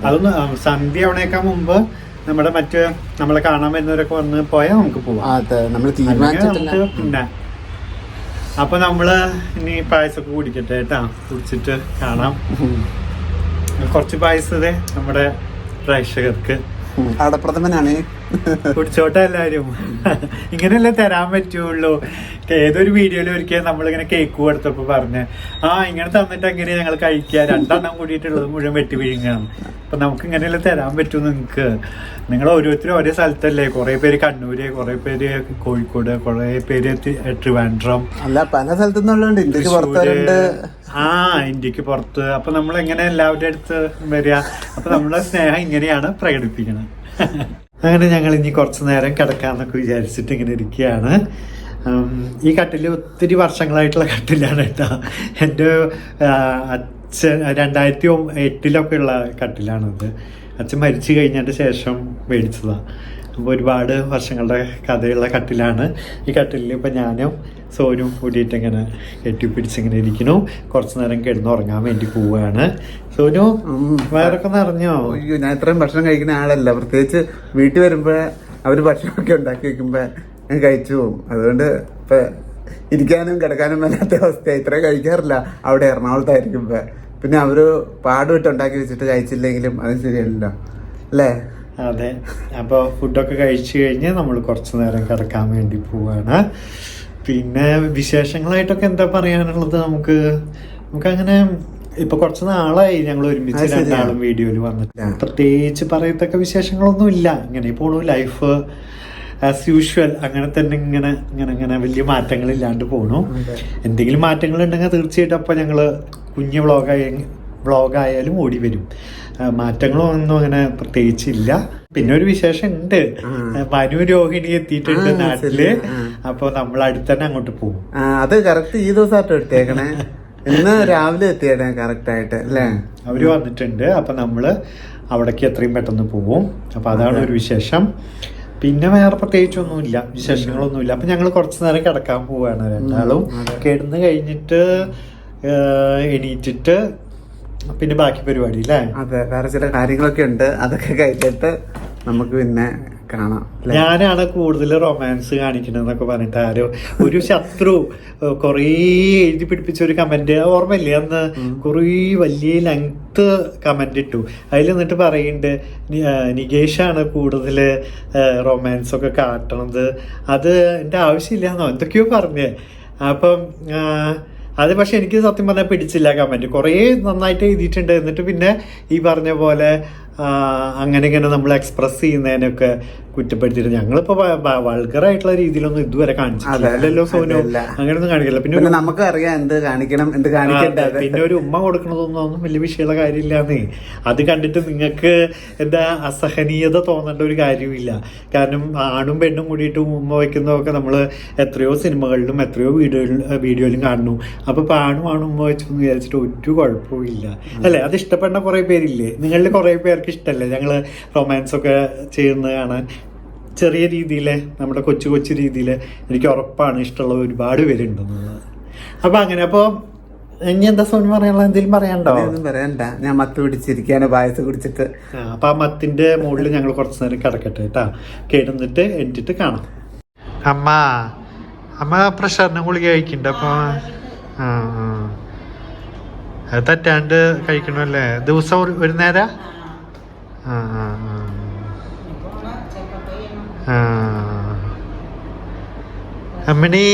അതൊന്ന് സന്ധ്യ ആവണേക്കാൾ മുമ്പ് നമ്മുടെ നമ്മളെ കാണാൻ വരുന്നവരൊക്കെ വന്ന് പോയാൽ നമുക്ക് പോവാം. അതെ, നമ്മൾ തീരുമാനിച്ചിട്ടില്ല. പിന്നെ അപ്പൊ നമ്മള് ഇനി പായസമൊക്കെ കുടിക്കട്ടെ കേട്ടാ. കുടിച്ചിട്ട് കാണാം. കുറച്ച് പായസത്തെ നമ്മുടെ പ്രേക്ഷകർക്ക് അടപ്രഥമനാണ് കുടിച്ചോട്ടെ എല്ലാരും. ഇങ്ങനെയല്ലേ തരാൻ പറ്റുള്ളൂ. ഏതൊരു വീഡിയോയിൽ ഒരിക്കൽ നമ്മളിങ്ങനെ കേക്ക് കൊടുത്തപ്പോ പറഞ്ഞ് ഇങ്ങനെ തന്നിട്ട് എങ്ങനെയാ ഞങ്ങൾ കഴിക്കുക, 2 എണ്ണം കൂടിയിട്ടുള്ളത് മുഴുവൻ വെട്ടി വിഴുങ്ങാം. അപ്പൊ നമുക്ക് ഇങ്ങനെയല്ലേ തരാൻ പറ്റൂ നിങ്ങൾക്ക്. നിങ്ങൾ ഓരോരുത്തരും ഒരേ സ്ഥലത്തല്ലേ. കുറെ പേര് കണ്ണൂര്, കുറെ പേര് കോഴിക്കോട്, കുറെ പേര് ട്രിവാൻഡ്രം, അല്ല പല സ്ഥലത്തുനിന്നുള്ളതുണ്ട്. ഇന്ത്യക്ക് പുറത്തുണ്ട്. ഇന്ത്യക്ക് പുറത്ത്. അപ്പൊ നമ്മൾ എങ്ങനെ എല്ലാവരുടെ അടുത്ത് വരിക? അപ്പൊ നമ്മളെ സ്നേഹം ഇങ്ങനെയാണ് പ്രകടിപ്പിക്കണം. അങ്ങനെ ഞങ്ങൾ ഇനി കുറച്ചു നേരം കിടക്കാന്നൊക്കെ വിചാരിച്ചിട്ട് ഇങ്ങനെ ഇരിക്കുകയാണ്. ഈ കട്ടില് ഒത്തിരി വർഷങ്ങളായിട്ടുള്ള കട്ടിലാണ് കേട്ടോ. എൻ്റെ അച്ഛൻ 2008 ഉള്ള കട്ടിലാണത്. അച്ഛൻ മരിച്ചു കഴിഞ്ഞതിൻ്റെ ശേഷം മേടിച്ചതാണ്. അപ്പോൾ ഒരുപാട് വർഷങ്ങളുടെ കഥയുള്ള കട്ടിലാണ്. ഈ കട്ടിലിൽ ഇപ്പം ഞാനും സോനും കൂടിയിട്ട് ഇങ്ങനെ കെട്ടിപ്പിടിച്ചിങ്ങനെ ഇരിക്കുന്നു. കുറച്ച് നേരം കിടന്നുറങ്ങാൻ വേണ്ടി പോവുകയാണ്. സോനു വയറൊക്കെ നിറഞ്ഞോ? അയ്യോ, ഞാൻ ഇത്രയും ഭക്ഷണം കഴിക്കുന്ന ആളല്ല. പ്രത്യേകിച്ച് വീട്ടിൽ വരുമ്പോൾ അവർ ഭക്ഷണമൊക്കെ ഉണ്ടാക്കി വെക്കുമ്പോൾ ഞാൻ കഴിച്ചു പോകും. അതുകൊണ്ട് ഇപ്പം ഇരിക്കാനും കിടക്കാനും വല്ലാത്ത അവസ്ഥയാണ്. ഇത്രയും കഴിക്കാറില്ല അവിടെ എറണാകുളത്തായിരിക്കുമ്പോൾ. പിന്നെ അവർ പാടുവിട്ട് ഉണ്ടാക്കി വെച്ചിട്ട് കഴിച്ചില്ലെങ്കിലും അത് ശരിയല്ലല്ലോ അല്ലേ? അതെ. അപ്പോൾ ഫുഡൊക്കെ കഴിച്ചു കഴിഞ്ഞ് നമ്മൾ കുറച്ച് നേരം കിടക്കാൻ വേണ്ടി പോവാണ്. പിന്നെ വിശേഷങ്ങളായിട്ടൊക്കെ എന്താ പറയാനുള്ളത്? നമുക്കങ്ങനെ ഇപ്പൊ കുറച്ച് നാളായി ഞങ്ങൾ ഒരുമിച്ച് രണ്ടാളും വീഡിയോയിൽ വന്നിട്ട്. പ്രത്യേകിച്ച് പറയത്തക്ക വിശേഷങ്ങളൊന്നും ഇല്ല. ഇങ്ങനെ പോണു ലൈഫ് ആസ് യൂഷ്വൽ. അങ്ങനെ തന്നെ ഇങ്ങനെ വലിയ മാറ്റങ്ങളില്ലാണ്ട് പോണു. എന്തെങ്കിലും മാറ്റങ്ങൾ ഉണ്ടെങ്കിൽ തീർച്ചയായിട്ടും അപ്പൊ ഞങ്ങള് കുഞ്ഞ് വ്ളോഗായാലും ഓടി വരും. മാറ്റങ്ങളൊന്നും അങ്ങനെ പ്രത്യേകിച്ചില്ല. പിന്നെ ഒരു വിശേഷം ഉണ്ട്, മനു രോഹിണി എത്തിയിട്ടുണ്ട് നാട്ടില്. അപ്പൊ നമ്മൾ അടുത്ത് തന്നെ അങ്ങോട്ട് പോകും. അത് കറക്റ്റ് ഈ ദിവസമായിട്ട് എടുത്തേക്കണേ. ഇന്ന് രാവിലെ എത്തിയേനെ കറക്റ്റ് ആയിട്ട് അല്ലേ? അവര് വന്നിട്ടുണ്ട്. അപ്പൊ നമ്മള് അവിടേക്ക് എത്രയും പെട്ടെന്ന് പോവും. അപ്പൊ അതാണ് ഒരു വിശേഷം. പിന്നെ വേറെ പ്രത്യേകിച്ചൊന്നുമില്ല, വിശേഷങ്ങളൊന്നുമില്ല. അപ്പൊ ഞങ്ങൾ കുറച്ചു നേരം കിടക്കാൻ പോവാണ് രണ്ടാളും. കിടന്ന് കഴിഞ്ഞിട്ട് എണീറ്റിട്ട് പിന്നെ ബാക്കി പരിപാടി അല്ലേ? അതെ, വേറെ ചില കാര്യങ്ങളൊക്കെ ഉണ്ട്. അതൊക്കെ കഴിഞ്ഞിട്ട് നമുക്ക് പിന്നെ കാണാം. ഞാനാണ് കൂടുതൽ റൊമാൻസ് കാണിക്കണെന്നൊക്കെ പറഞ്ഞിട്ട് ആരോ ഒരു ശത്രു കുറേ എഴുതി പിടിപ്പിച്ച ഒരു കമന്റ് ഓർമ്മയില്ലേ? അന്ന് കുറേ വലിയ ലെങ്ത് കമന്റ് ഇട്ടു. അതിൽ എന്നിട്ട് പറയുന്നുണ്ട് നികേഷാണ് കൂടുതൽ റൊമാൻസ് ഒക്കെ കാട്ടണത്, അത് എൻ്റെ ആവശ്യമില്ലാന്നോ എന്തൊക്കെയോ പറഞ്ഞേ. അപ്പം അത് പക്ഷെ എനിക്ക് സത്യം പറഞ്ഞാൽ പിടിച്ചില്ല കമന്റ്. കുറേ നന്നായിട്ട് എഴുതിയിട്ടുണ്ട്. എന്നിട്ട് പിന്നെ ഈ പറഞ്ഞ പോലെ അങ്ങനെ ഇങ്ങനെ നമ്മൾ എക്സ്പ്രസ് ചെയ്യുന്നതിനൊക്കെ കുറ്റപ്പെടുത്തിയിട്ട് ഞങ്ങളിപ്പോ വൾഗറായിട്ടുള്ള രീതിയിലൊന്നും ഇതുവരെ കാണിച്ചിട്ടില്ലല്ലോ സോനു. അങ്ങനെയൊന്നും കാണിക്കില്ല. പിന്നെ നമുക്ക് അറിയാം എന്ത് കാണിക്കണം എന്ത് കാണിക്കണ്ട. പിന്നെ ഒരു ഉമ്മ കൊടുക്കണതൊന്നും വലിയ വിഷയമുള്ള കാര്യമില്ലാന്നേ. അത് കണ്ടിട്ട് നിങ്ങൾക്ക് എന്താ അസഹനീയത തോന്നേണ്ട ഒരു കാര്യമില്ല. കാരണം ആണും പെണ്ണും കൂടിയിട്ട് ഉമ്മ വയ്ക്കുന്നതൊക്കെ നമ്മൾ എത്രയോ സിനിമകളിലും എത്രയോ വീഡിയോയിലും കാണുന്നു. അപ്പൊ ആണും ഉമ്മ വെച്ചെന്ന് വിചാരിച്ചിട്ട് ഒരു കുഴപ്പമില്ല അല്ലേ? അത് ഇഷ്ടപ്പെടുന്ന കുറെ പേരില്ലേ? നിങ്ങളിൽ കുറെ പേർക്ക് ഇഷ്ടമല്ലേ ഞങ്ങള് റൊമാൻസ് ഒക്കെ ചെയ്യുന്നത് കാണാൻ? ചെറിയ രീതിയിൽ നമ്മുടെ കൊച്ചു രീതിയിൽ എനിക്ക് ഉറപ്പാണ് ഇഷ്ടമുള്ള ഒരുപാട് പേരുണ്ടെന്നുള്ളത്. അപ്പൊ അങ്ങനെ അപ്പൊ ഇനി എന്താ സോനു പറയാനുള്ള എന്തെങ്കിലും പറയാണ്ടോ? ഒന്നും പറയണ്ട, ഞാൻ മത്ത് പിടിച്ചിരിക്കാണ് പായസം കുടിച്ചിട്ട്. അപ്പൊ ആ മത്തിന്റെ മുകളിൽ ഞങ്ങൾ കുറച്ചു നേരം കിടക്കട്ടെ കേട്ടാ. കിടന്നിട്ട് എന്നിട്ട് കാണാം. അമ്മ പ്രഷറിന് ഗുളിക കഴിക്കണ്ട. അപ്പൊ അത് തെറ്റാണ്ട് കഴിക്കണല്ലേ ദിവസം ഒരു നേരം? അമ്മണി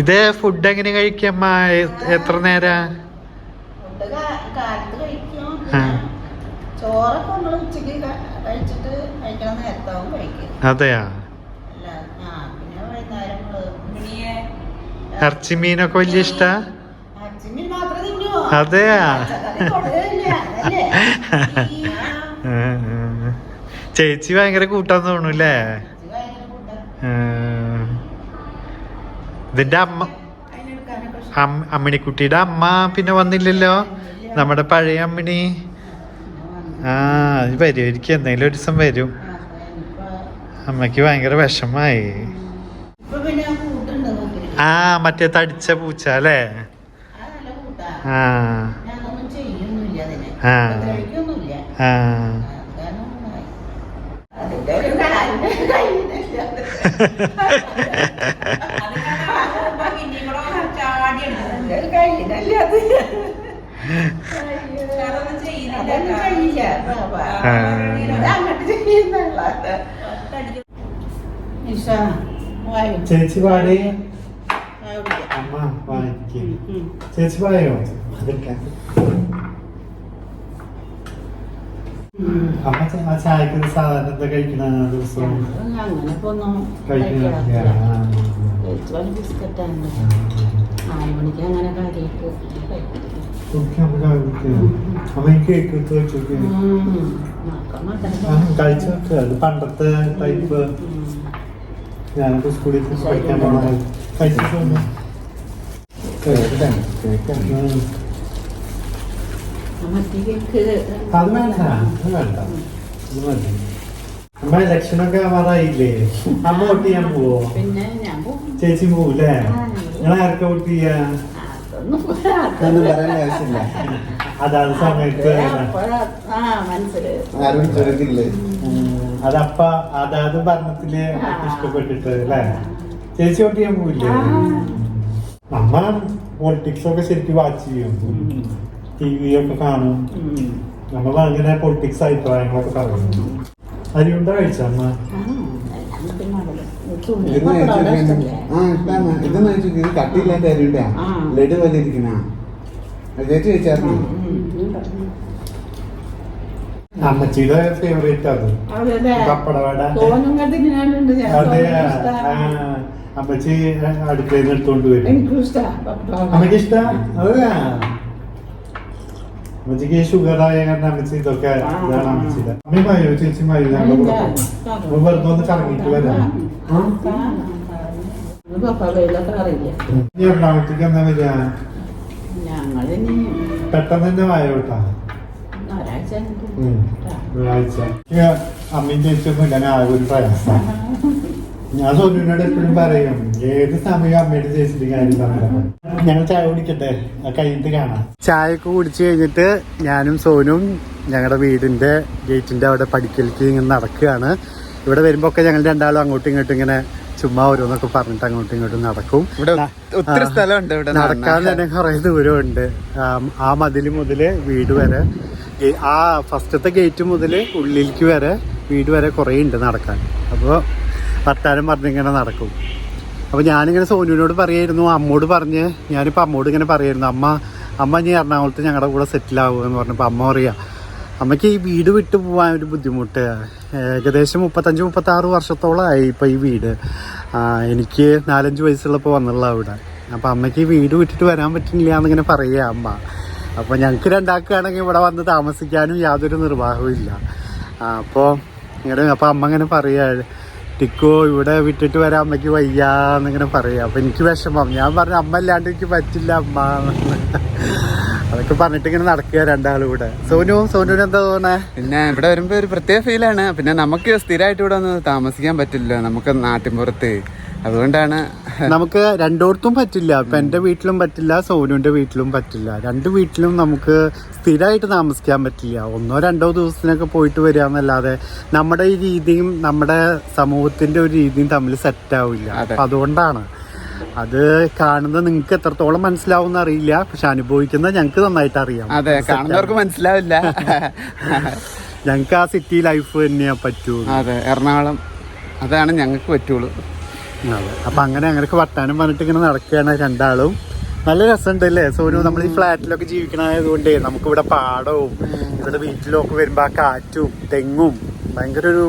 ഇത് ഫുഡ് എങ്ങനെ കഴിക്കമ്മ? എത്ര നേരാ? അതെയാ? ഇറച്ചി മീനൊക്കെ വലിയ ഇഷ്ടാ? അതെയാ? ചേച്ചി ഭയങ്കര കൂട്ടാന്ന് തോന്നൂല്ലേ? ഇതിന്റെ അമ്മിണിക്കുട്ടിയുടെ അമ്മ പിന്നെ വന്നില്ലല്ലോ, നമ്മുടെ പഴയ അമ്മിണി. ഇത് വരുമായിരിക്കും, എന്തെങ്കിലും ഒരു ദിവസം വരും. അമ്മയ്ക്ക് ഭയങ്കര വിഷമായി. മറ്റേ തടിച്ച പൂച്ച അല്ലേ? ചേച്ചി പാടി അമ്മ വാങ്ങിക്കും. ചേച്ചി പായോ? അതൊക്കെ അമ്മ ചായക്ക് സാധാരണ എന്താ കഴിക്കണ ദിവസവും? കഴിച്ചു നോക്കുക. അത് പണ്ടത്തെ ടൈപ്പ് ഞാനൊക്കെ സ്കൂളിൽ പഠിക്കാൻ പോകണം. കഴിച്ചിട്ടൊന്നും അത് വേണ്ട, അത് വേണ്ട, അത് മതി. അമ്മ ഇലക്ഷനൊക്കെ ആവാറായില്ലേ? അമ്മ വോട്ട് ചെയ്യാൻ പോവോ? പിന്നെ ഞാൻ പോകും. ചേച്ചി പോവൂല്ലേ? നിങ്ങൾ ആർക്കെ വോട്ട് ചെയ്യാ? അതൊന്നും ഒന്നും പറയാൻ ആവശ്യമില്ല. അതാണ് സമയത്ത് മനസ്സിലായി. ആരും ചോദിക്കില്ലേ? അതപ്പ അതാത് ഭരണത്തില് അമ്മക്ക് ഇഷ്ടപ്പെട്ടിട്ട് അല്ലേ? ചേച്ചി വോട്ട് ചെയ്യാൻ പോവില്ലേ? അമ്മ പൊളിറ്റിക്സ് ഒക്കെ ശരിക്കും വാച്ച് ചെയ്യും, TV ഒക്കെ കാണും. നമ്മ അങ്ങനെ പൊളിറ്റിക്സ് അഭിപ്രായങ്ങളൊക്കെ പറയും. അരിയുണ്ട കഴിച്ച അമ്മ? ഇത് കട്ടിയില്ലാത്ത അരിയുണ്ട ലഡു പോലെ ഇരിക്കുന്ന ചേച്ചി കഴിച്ചായിരുന്നു. അമ്മച്ചിയുടെ ഫേവറേറ്റ് അത് പപ്പടവട. അതെ, അമ്മച്ചി അടുക്കളയിൽ നിന്ന് എടുത്തോണ്ട് വരും. അമ്മക്ക് ഇഷ്ട? അതെ, അമ്മച്ചിക്ക് ഷുഗർ ആയ കാരണം അമ്മച്ചി ഇതൊക്കെ ഇതാണ് അമ്മച്ചിയുടെ. അമ്മ മയോ ചേച്ചി മയോ? ഞങ്ങൾ വെറുതെ ഒന്ന് കറങ്ങിട്ട് വരാം. എറണാകുളത്തേക്ക് എന്നാ വരിക? പെട്ടെന്ന് തന്നെ വായോട്ടാ. ഒരാഴ്ച അമ്മയും ചേച്ചിയൊന്നും ഇല്ല, ആകെ ഒരു പ്രയാസം. ഞാൻ സോനുവിനോട് എപ്പോഴും പറയും, ഏത് സമയം അമ്മയുടെ ചേച്ചിയുടെ കാര്യം പറയാം. ഞങ്ങൾ ചായ കുടിക്കട്ടെ, കഴിഞ്ഞിട്ട് കാണാം. ചായ ഒക്കെ കുടിച്ചു കഴിഞ്ഞിട്ട് ഞാനും സോനും ഞങ്ങളുടെ വീടിന്റെ ഗേറ്റിന്റെ അവിടെ പടിക്കലേക്ക് ഇങ്ങനെ നടക്കുകയാണ്. ഇവിടെ വരുമ്പോ ഒക്കെ ഞങ്ങൾ രണ്ടാളും അങ്ങോട്ടും ഇങ്ങോട്ടും ഇങ്ങനെ ചുമ്മാ ഓരോന്നൊക്കെ പറഞ്ഞിട്ട് അങ്ങോട്ടും ഇങ്ങോട്ടും നടക്കും. ഇവിടെ ഒത്തിരി സ്ഥലമുണ്ട്, ഇവിടെ നടക്കാൻ തന്നെ കുറെ ദൂരമുണ്ട്. ആ മതിൽ മുതല് വീട് വരെ, ആ ഫസ്റ്റത്തെ ഗേറ്റ് മുതൽ ഉള്ളിലേക്ക് വരെ വീട് വരെ കുറേ ഉണ്ട് നടക്കാൻ. അപ്പോൾ വർത്താനം പറഞ്ഞിങ്ങനെ നടക്കും. അപ്പോൾ ഞാനിങ്ങനെ സോനുവിനോട് പറയായിരുന്നു, അമ്മോട് പറഞ്ഞ് ഞാനിപ്പോൾ അമ്മോട് ഇങ്ങനെ പറയായിരുന്നു, അമ്മ ഇനി എറണാകുളത്ത് ഞങ്ങളുടെ കൂടെ സെറ്റിലാവുമെന്ന് പറഞ്ഞപ്പോൾ അമ്മ പറയാം, അമ്മയ്ക്ക് ഈ വീട് വിട്ടു പോകാൻ ഒരു ബുദ്ധിമുട്ട്. ഏകദേശം 35-36 വർഷത്തോളമായി ഇപ്പോൾ ഈ വീട്. എനിക്ക് 4-5 വയസ്സുള്ളപ്പോൾ വന്നുള്ള അവിടെ. അപ്പോൾ അമ്മയ്ക്ക് ഈ വീട് വിട്ടിട്ട് വരാൻ പറ്റുന്നില്ല എന്നിങ്ങനെ പറയുക അമ്മ. അപ്പോൾ ഞങ്ങൾക്ക് രണ്ടാക്കുകയാണെങ്കിൽ ഇവിടെ വന്ന് താമസിക്കാനും യാതൊരു നിർവാഹവും ഇല്ല. അപ്പോൾ അമ്മ ഇങ്ങനെ പറയുക, ടിക്കോ ഇവിടെ വിട്ടിട്ട് വരാൻ അമ്മയ്ക്ക് വയ്യാന്നിങ്ങനെ പറയുക. അപ്പോൾ എനിക്ക് വിഷമം. ഞാൻ പറഞ്ഞു, അമ്മ ഇല്ലാണ്ട് എനിക്ക് പറ്റില്ല അമ്മ. അതൊക്കെ പറഞ്ഞിട്ട് ഇങ്ങനെ നടക്കുക രണ്ടാളും കൂടെ. സോനുവിന് എന്താ തോന്നണേ? പിന്നെ ഇവിടെ വരുമ്പോ ഒരു പ്രത്യേക ഫീലാണ്. പിന്നെ നമുക്ക് സ്ഥിരമായിട്ട് ഇവിടെ ഒന്ന് താമസിക്കാൻ പറ്റില്ല, നമുക്ക് നാട്ടിൻപുറത്ത്. അതുകൊണ്ടാണ് നമുക്ക് രണ്ടോടത്തും പറ്റില്ല. ഇപ്പം എൻ്റെ വീട്ടിലും പറ്റില്ല, സോനുവിൻ്റെ വീട്ടിലും പറ്റില്ല. രണ്ട് വീട്ടിലും നമുക്ക് സ്ഥിരമായിട്ട് താമസിക്കാൻ പറ്റില്ല. 1-2 ദിവസത്തിനൊക്കെ പോയിട്ട് വരിക എന്നല്ലാതെ നമ്മുടെ ഈ രീതിയും നമ്മുടെ സമൂഹത്തിൻ്റെ ഒരു രീതിയും തമ്മിൽ സെറ്റാവില്ല. അപ്പം അതുകൊണ്ടാണ് അത് കാണുന്നത് നിങ്ങൾക്ക് എത്രത്തോളം മനസ്സിലാവും അറിയില്ല, പക്ഷെ അനുഭവിക്കുന്നത് ഞങ്ങൾക്ക് നന്നായിട്ട് അറിയാം. അതെ, കാണുന്നവർക്ക് മനസ്സിലാവില്ല. ഞങ്ങൾക്ക് ആ സിറ്റി ലൈഫ് തന്നെയാ പറ്റൂ. അതെ, എറണാകുളം അതാണ് ഞങ്ങൾക്ക് പറ്റുള്ളൂ. അതെ, അപ്പം അങ്ങനെ ഞങ്ങൾക്ക് വർത്താനം പറഞ്ഞിട്ട് ഇങ്ങനെ നടക്കുകയാണ് രണ്ടാളും. നല്ല രസമുണ്ട് അല്ലേ സോനു? നമ്മൾ ഈ ഫ്ലാറ്റിലൊക്കെ ജീവിക്കണതായതുകൊണ്ടേ നമുക്കിവിടെ പാടവും ഇവിടെ വീട്ടിലൊക്കെ വരുമ്പോൾ ആ കാറ്റും തെങ്ങും ഭയങ്കര ഒരു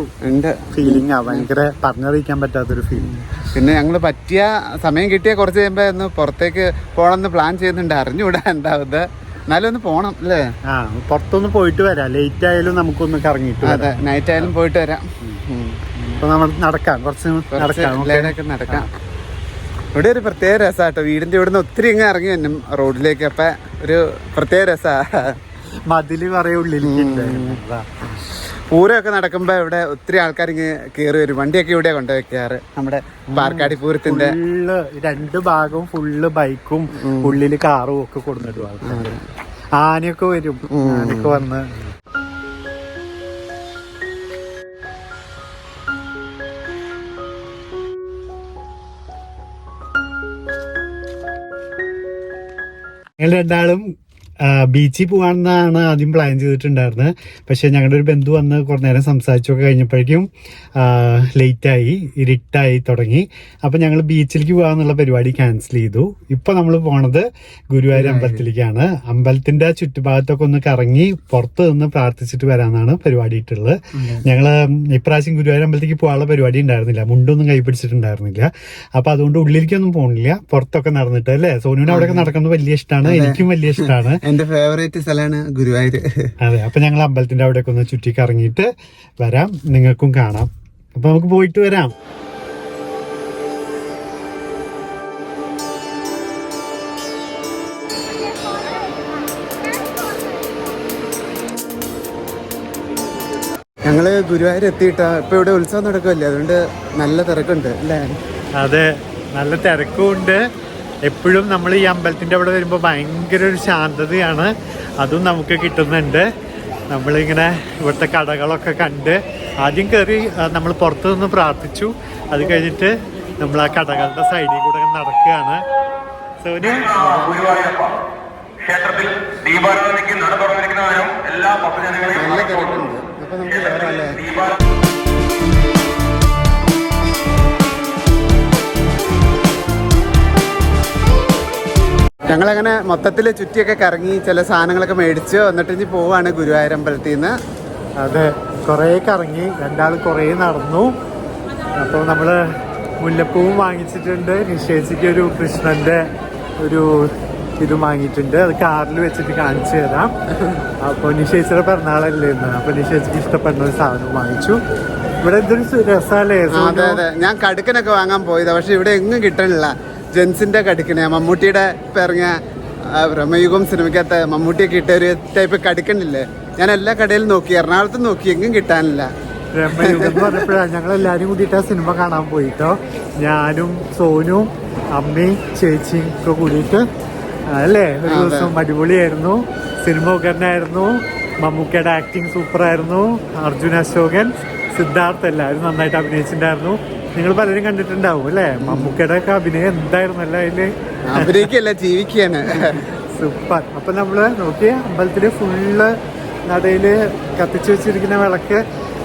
ഫീലിംഗാ. ഭയങ്കര പറഞ്ഞറിയിക്കാൻ പറ്റാത്തൊരു ഫീലിംഗ്. പിന്നെ ഞങ്ങൾ പറ്റിയ സമയം കിട്ടിയ കുറച്ച് കഴിയുമ്പോ ഒന്ന് പുറത്തേക്ക് പോകണമെന്ന് പ്ലാൻ ചെയ്യുന്നുണ്ട്. അറിഞ്ഞുകൂടാ ഉണ്ടാവുന്നത്, എന്നാലും ഒന്ന് പോണം അല്ലേ? പുറത്തൊന്ന് പോയിട്ട് വരാം. ലേറ്റ് ആയാലും നമുക്കൊന്ന് കറങ്ങിയിട്ട്. അതെ, നൈറ്റ് ആയാലും പോയിട്ട് വരാം. അപ്പൊ നമ്മൾ നടക്കാം, കുറച്ച് നടക്കാം. ഇവിടെ ഒരു പ്രത്യേക രസാട്ടോ, വീടിന്റെ ഇവിടുന്ന് ഒത്തിരി ഇങ്ങ് ഇറങ്ങി വരും റോഡിലേക്ക്. അപ്പൊ ഒരു പ്രത്യേക രസാ. മതില് പറയ ഉള്ളിലേക്ക് പൂരമൊക്കെ നടക്കുമ്പോ ഇവിടെ ഒത്തിരി ആൾക്കാർ ഇങ്ങനെ കയറി വരും. വണ്ടിയൊക്കെ ഇവിടെ കൊണ്ടുപോയി വെക്കാറ്. നമ്മുടെ പാർക്കാടി പൂരത്തിന്റെ 2 ഭാഗവും ഫുള്ള് ബൈക്കും ഉള്ളില് കാറും ഒക്കെ കൊടുത്തിടുക. ആനയൊക്കെ വരും, ആനയൊക്കെ വന്ന് ഞങ്ങൾ രണ്ടാളും ബീച്ചിൽ പോകാമെന്നാണ് ആദ്യം പ്ലാൻ ചെയ്തിട്ടുണ്ടായിരുന്നത്. പക്ഷേ ഞങ്ങളുടെ ഒരു ബന്ധു വന്ന് കുറേ നേരം സംസാരിച്ചൊക്കെ കഴിഞ്ഞപ്പോഴേക്കും ലേറ്റായി, ഇരുട്ടായി തുടങ്ങി. അപ്പം ഞങ്ങൾ ബീച്ചിലേക്ക് പോകാമെന്നുള്ള പരിപാടി ക്യാൻസൽ ചെയ്തു. ഇപ്പോൾ നമ്മൾ പോണത് ഗുരുവായൂർ അമ്പലത്തിലേക്കാണ്. അമ്പലത്തിൻ്റെ ചുറ്റുഭാഗത്തൊക്കെ ഒന്ന് കറങ്ങി പുറത്ത് നിന്ന് പ്രാർത്ഥിച്ചിട്ട് വരാമെന്നാണ് പരിപാടി ഇട്ടുള്ളത്. ഞങ്ങൾ ഇപ്രാവശ്യം ഗുരുവായൂർ അമ്പലത്തിലേക്ക് പോകാനുള്ള പരിപാടി ഉണ്ടായിരുന്നില്ല, മുണ്ടൊന്നും കൈ പിടിച്ചിട്ടുണ്ടായിരുന്നില്ല. അപ്പം അതുകൊണ്ട് ഉള്ളിലേക്കൊന്നും പോകണില്ല, പുറത്തൊക്കെ നടന്നിട്ട് അല്ലേ? സോനുവിന് അവിടെയൊക്കെ നടക്കുന്നത് വലിയ ഇഷ്ടമാണ്, എനിക്കും വലിയ ഇഷ്ടമാണ്. എന്റെ ഫേവറേറ്റ് സ്ഥലമാണ് ഗുരുവായൂർ. അതെ, അപ്പൊ ഞങ്ങൾ അമ്പലത്തിന്റെ അവിടെയൊക്കെ ഒന്ന് ചുറ്റി കറങ്ങിയിട്ട് വരാം, നിങ്ങൾക്കും കാണാം. അപ്പൊ നമുക്ക് പോയിട്ട് വരാം. ഞങ്ങള് ഗുരുവായൂർ എത്തിയിട്ടാ. ഇപ്പൊ ഇവിടെ ഉത്സവം നടക്കുമല്ലേ, അതുകൊണ്ട് നല്ല തിരക്കുണ്ട് അല്ലേ? അതെ, നല്ല തിരക്കും ഉണ്ട്. എപ്പോഴും നമ്മൾ ഈ അമ്പലത്തിൻ്റെ അവിടെ വരുമ്പോൾ ഭയങ്കര ഒരു ശാന്തതയാണ്, അതും നമുക്ക് കിട്ടുന്നുണ്ട്. നമ്മളിങ്ങനെ ഇവിടുത്തെ കടകളൊക്കെ കണ്ട് ആദ്യം കയറി നമ്മൾ പുറത്തു നിന്ന് പ്രാർത്ഥിച്ചു. അത് കഴിഞ്ഞിട്ട് നമ്മൾ ആ കടകളുടെ സൈഡിൽ കൂടെ നടക്കുകയാണ്. സോനു, ക്ഷേത്രത്തിൽ ദീപാരാധനയ്ക്ക് നട തുറന്നിരിക്കുന്നതിനും എല്ലാ ഭക്തജനങ്ങളെയും നല്ല തിരക്കുണ്ട്. അപ്പൊ നമുക്ക് കയറാം അല്ലേ? ഞങ്ങളങ്ങനെ മൊത്തത്തിൽ ചുറ്റിയൊക്കെ കറങ്ങി ചില സാധനങ്ങളൊക്കെ മേടിച്ച് എന്നിട്ട് ഇനി പോവാണ് ഗുരുവായൂർ അമ്പലത്തിൽ നിന്ന്. അതെ, കുറേ കറങ്ങി, രണ്ടാളും കുറേ നടന്നു. അപ്പോൾ നമ്മൾ മുല്ലപ്പൂവും വാങ്ങിച്ചിട്ടുണ്ട്. നിഷേധിക്ക് ഒരു കൃഷ്ണൻ്റെ ഒരു ഇത് വാങ്ങിയിട്ടുണ്ട്. അത് കാറിൽ വെച്ചിട്ട് കാണിച്ചു തരാം. അപ്പോൾ നിഷേധിയുടെ പിറന്നാളല്ലേ ഇന്ന്, അപ്പോൾ നിഷേധിക്ക് ഇഷ്ടപ്പെടുന്ന ഒരു സാധനം വാങ്ങിച്ചു. ഇവിടെ എന്തൊരു രസമല്ലേ? അതെ അതെ, ഞാൻ കടുക്കനൊക്കെ വാങ്ങാൻ പോയതാ, പക്ഷെ ഇവിടെ എങ്ങും കിട്ടണില്ല. ജെൻസിന്റെ കടുക്കനെ, മമ്മൂട്ടിയുടെ ഇപ്പം ഇറങ്ങിയ ബ്രഹ്മയുഗം സിനിമയ്ക്കകത്ത് മമ്മൂട്ടിയൊക്കെ ഇട്ട ഒരു ടൈപ്പ് കടുക്കണില്ലേ, ഞാൻ എല്ലാ കടയിലും നോക്കി, എറണാകുളത്തും നോക്കി, എങ്ങും കിട്ടാനില്ല. ബ്രഹ്മയുഗം എന്ന് പറഞ്ഞപ്പോഴാണ് ഞങ്ങളെല്ലാവരും കൂടിയിട്ട് ആ സിനിമ കാണാൻ പോയിട്ടോ. ഞാനും സോനും അമ്മയും ചേച്ചിയും ഒക്കെ കൂടിയിട്ട് അല്ലേ, ഒരു ദിവസം അടിപൊളിയായിരുന്നു. സിനിമ ഉഗ്രനായിരുന്നു. മമ്മൂക്കയുടെ ആക്ടിങ് സൂപ്പറായിരുന്നു. അർജുൻ അശോകൻ, സിദ്ധാർത്ഥ് എല്ലാവരും നന്നായിട്ട് അഭിനയിച്ചിട്ടുണ്ടായിരുന്നു. നിങ്ങൾ പലരും കണ്ടിട്ടുണ്ടാവും അല്ലേ? മമ്മൂക്കയുടെ ഒക്കെ അഭിനയം എന്തായിരുന്നല്ലോ അതില്. അഭിനയിക്കല്ല, ജീവിക്കുകയാണ്. സൂപ്പർ. അപ്പൊ നമ്മള് നോക്കിയ അമ്പലത്തില് ഫുള്ള് നടയില് കത്തിച്ചു വെച്ചിരിക്കുന്ന വിളക്ക്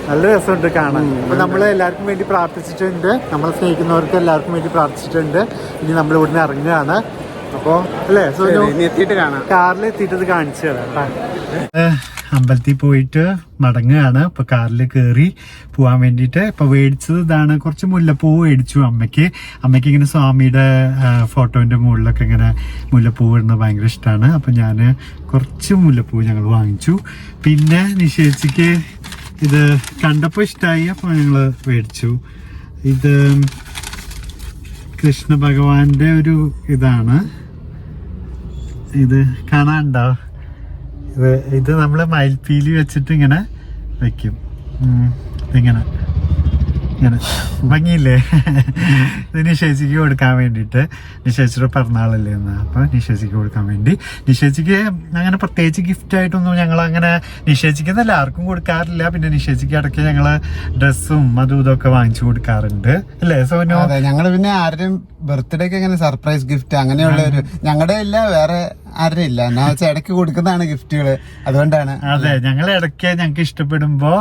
നല്ല രസമുണ്ട് കാണാൻ. അപ്പൊ നമ്മൾ എല്ലാവർക്കും വേണ്ടി പ്രാർത്ഥിച്ചിട്ടുണ്ട്, നമ്മളെ സ്നേഹിക്കുന്നവർക്ക് എല്ലാവർക്കും വേണ്ടി പ്രാർത്ഥിച്ചിട്ടുണ്ട്. ഇനി നമ്മൾ ഇവിടുന്ന് ഇറങ്ങുകയാണ്. അപ്പോ അല്ലേ എത്തിയിട്ട് കാണാം, കാറിൽ എത്തിയിട്ട് കാണിച്ചു തരാം. അമ്പലത്തിൽ പോയിട്ട് മടങ്ങുകയാണ്. ഇപ്പൊ കാറിൽ കയറി പോവാൻ വേണ്ടിയിട്ട് ഇപ്പൊ മേടിച്ചത് ഇതാണ്. കുറച്ച് മുല്ലപ്പൂ മേടിച്ചു അമ്മയ്ക്ക്. ഇങ്ങനെ സ്വാമിയുടെ ഫോട്ടോന്റെ മുകളിലൊക്കെ ഇങ്ങനെ മുല്ലപ്പൂ ഇടുന്നത് ഭയങ്കര ഇഷ്ടമാണ്. അപ്പൊ ഞാൻ കുറച്ച് മുല്ലപ്പൂ ഞങ്ങൾ വാങ്ങിച്ചു. പിന്നെ നിഷേധിക്ക് ഇത് കണ്ടപ്പോൾ ഇഷ്ടമായി, അപ്പോൾ ഞങ്ങൾ മേടിച്ചു. ഇത് കൃഷ്ണ ഭഗവാന്റെ ഒരു ഇതാണ്. ഇത് കാണാനുണ്ടോ? ഇത് നമ്മൾ മയിൽപ്പീലി വെച്ചിട്ട് ഇങ്ങനെ വെക്കും. ഇങ്ങനെ ഇങ്ങനെ ഭംഗിയില്ലേ? ഇത് നിഷേധിക്ക് കൊടുക്കാൻ വേണ്ടിയിട്ട്. നിഷേധിയുടെ പിറന്നാളല്ലേ എന്ന്, അപ്പം നിഷേധിക്ക് കൊടുക്കാൻ വേണ്ടി. നിഷേധിക്ക് അങ്ങനെ പ്രത്യേകിച്ച് ഗിഫ്റ്റ് ആയിട്ടൊന്നും ഞങ്ങൾ അങ്ങനെ നിഷേധിക്കുന്നല്ല ആർക്കും കൊടുക്കാറില്ല. പിന്നെ നിഷേധിക്ക് ഇടയ്ക്ക് ഞങ്ങൾ ഡ്രസ്സും അതും ഇതൊക്കെ വാങ്ങിച്ചു കൊടുക്കാറുണ്ട് അല്ലേ സോനു? അതെ, ഞങ്ങൾ പിന്നെ ആരുടെയും ബർത്ത്ഡേക്ക് അങ്ങനെ സർപ്രൈസ് ഗിഫ്റ്റ് അങ്ങനെയുള്ള ഒരു ഞങ്ങളുടെ ഇല്ല, വേറെ ആരുടെ ഇല്ല. എന്നാ വെച്ചാൽ ഇടയ്ക്ക് കൊടുക്കുന്നതാണ് ഗിഫ്റ്റുകള്, അതുകൊണ്ടാണ്. അതെ, ഞങ്ങൾ ഇടയ്ക്ക് ഞങ്ങൾക്ക് ഇഷ്ടപ്പെടുമ്പോ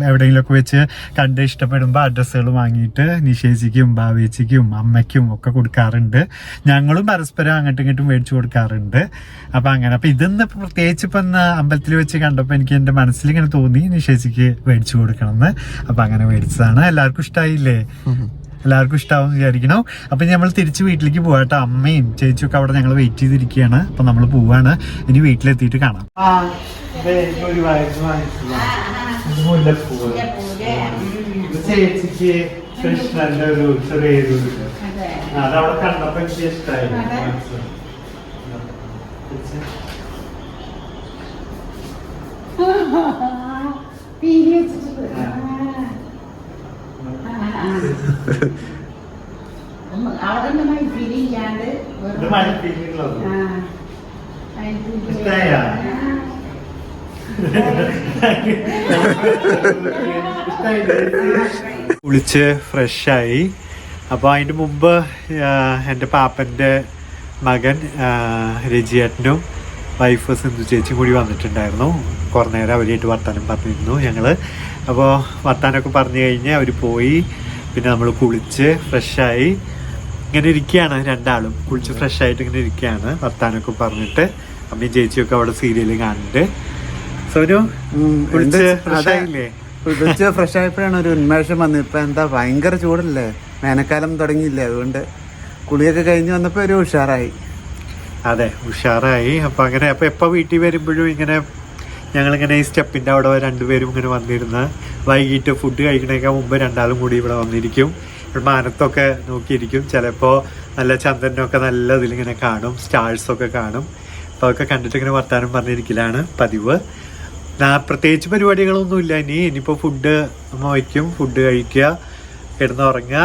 എവിടെയെങ്കിലുമൊക്കെ വെച്ച് കണ്ട് ഇഷ്ടപ്പെടുമ്പോ ഡ്രസ്സുകൾ വാങ്ങിയിട്ട് നിഷേധിക്കും ഭാവേച്ചിക്കും അമ്മയ്ക്കും ഒക്കെ കൊടുക്കാറുണ്ട്. ഞങ്ങളും പരസ്പരം അങ്ങോട്ടും ഇങ്ങോട്ടും മേടിച്ചു കൊടുക്കാറുണ്ട്. അപ്പൊ അങ്ങനെ അപ്പൊ ഇതൊന്ന് പ്രത്യേകിച്ച് ഇപ്പൊ അമ്പലത്തിൽ വെച്ച് കണ്ടപ്പോ എനിക്ക് എന്റെ മനസ്സിൽ ഇങ്ങനെ തോന്നി നിഷേധിക്ക് മേടിച്ചു കൊടുക്കണം എന്ന്. അപ്പൊ അങ്ങനെ മേടിച്ചതാണ്. എല്ലാവർക്കും ഇഷ്ടമായില്ലേ? എല്ലാവർക്കും ഇഷ്ടാവും വിചാരിക്കണം. അപ്പൊ നമ്മൾ തിരിച്ച് വീട്ടിലേക്ക് പോവാട്ടോ. അമ്മയും ചേച്ചിയൊക്കെ അവിടെ ഞങ്ങൾ വെയിറ്റ് ചെയ്തിരിക്കുകയാണ്. അപ്പൊ നമ്മൾ പോവാണ്. ഇനി വീട്ടിലെത്തിയിട്ട് കാണാം. ചേച്ചിക്ക് കൃഷ്ണന്റെ ഒരു ചെറിയൊരു അതവിടെ കണ്ടപ്പോ എനിക്ക് ഇഷ്ടമായി. അവിടെ മൈപ്പിലില്ലാണ്ട് ഇത് മഴപ്പിക്കുള്ളത് ഇഷ്ടായാ? കുളിച്ച് ഫ്രഷായി. അപ്പോൾ അതിൻ്റെ മുമ്പ് എൻ്റെ പാപ്പൻ്റെ മകൻ രജിയേട്ടനും വൈഫ് സിന്ധു ചേച്ചിയും കൂടി വന്നിട്ടുണ്ടായിരുന്നു. കുറേ നേരം അവരായിട്ട് വർത്താനം പറഞ്ഞിരുന്നു ഞങ്ങൾ. അപ്പോൾ വർത്താനമൊക്കെ പറഞ്ഞു കഴിഞ്ഞ് അവർ പോയി. പിന്നെ നമ്മൾ കുളിച്ച് ഫ്രഷായി ഇങ്ങനെ ഇരിക്കുകയാണ്. രണ്ടാളും കുളിച്ച് ഫ്രഷായിട്ട് ഇങ്ങനെ ഇരിക്കുകയാണ്, വർത്താനമൊക്കെ പറഞ്ഞിട്ട്. അമ്മയും ചേച്ചിയൊക്കെ അവിടെ സീരിയൽ കാണുന്നുണ്ട്. സോനു കുളിച്ച് ഫ്രഷായില്ലേ? കുളിച്ച് ഫ്രഷ് ആയപ്പോഴാണ് ഒരു ഉന്മേഷം വന്നത്. ഇപ്പൊ എന്താ ഭയങ്കര ചൂടല്ലേ, വേനൽക്കാലം തുടങ്ങിയില്ലേ, അതുകൊണ്ട് കുളിയൊക്കെ കഴിഞ്ഞ് വന്നപ്പോൾ ഒരു ഉഷാറായി. അതെ, ഉഷാറായി. അപ്പം അങ്ങനെ അപ്പം എപ്പോൾ വീട്ടിൽ വരുമ്പോഴും ഇങ്ങനെ ഞങ്ങളിങ്ങനെ ഈ സ്റ്റെപ്പിൻ്റെ അവിടെ രണ്ടുപേരും ഇങ്ങനെ വന്നിരുന്ന് വൈകിട്ട് ഫുഡ് കഴിക്കണേക്കാൾ മുമ്പ് രണ്ടാളും കൂടി ഇവിടെ വന്നിരിക്കും. മാനത്തൊക്കെ നോക്കിയിരിക്കും. ചിലപ്പോൾ നല്ല ചന്ദ്രനൊക്കെ നല്ല ഇതിലിങ്ങനെ കാണും, സ്റ്റാഴ്സൊക്കെ കാണും. അപ്പോൾ അതൊക്കെ കണ്ടിട്ട് ഇങ്ങനെ വർത്താനം പറഞ്ഞിരിക്കലാണ് പതിവ്. പ്രത്യേകിച്ച് പരിപാടികളൊന്നുമില്ല. ഇനിയിപ്പോൾ ഫുഡ് അമ്മ വയ്ക്കും, ഫുഡ് കഴിക്കുക, കിടന്നുറങ്ങുക,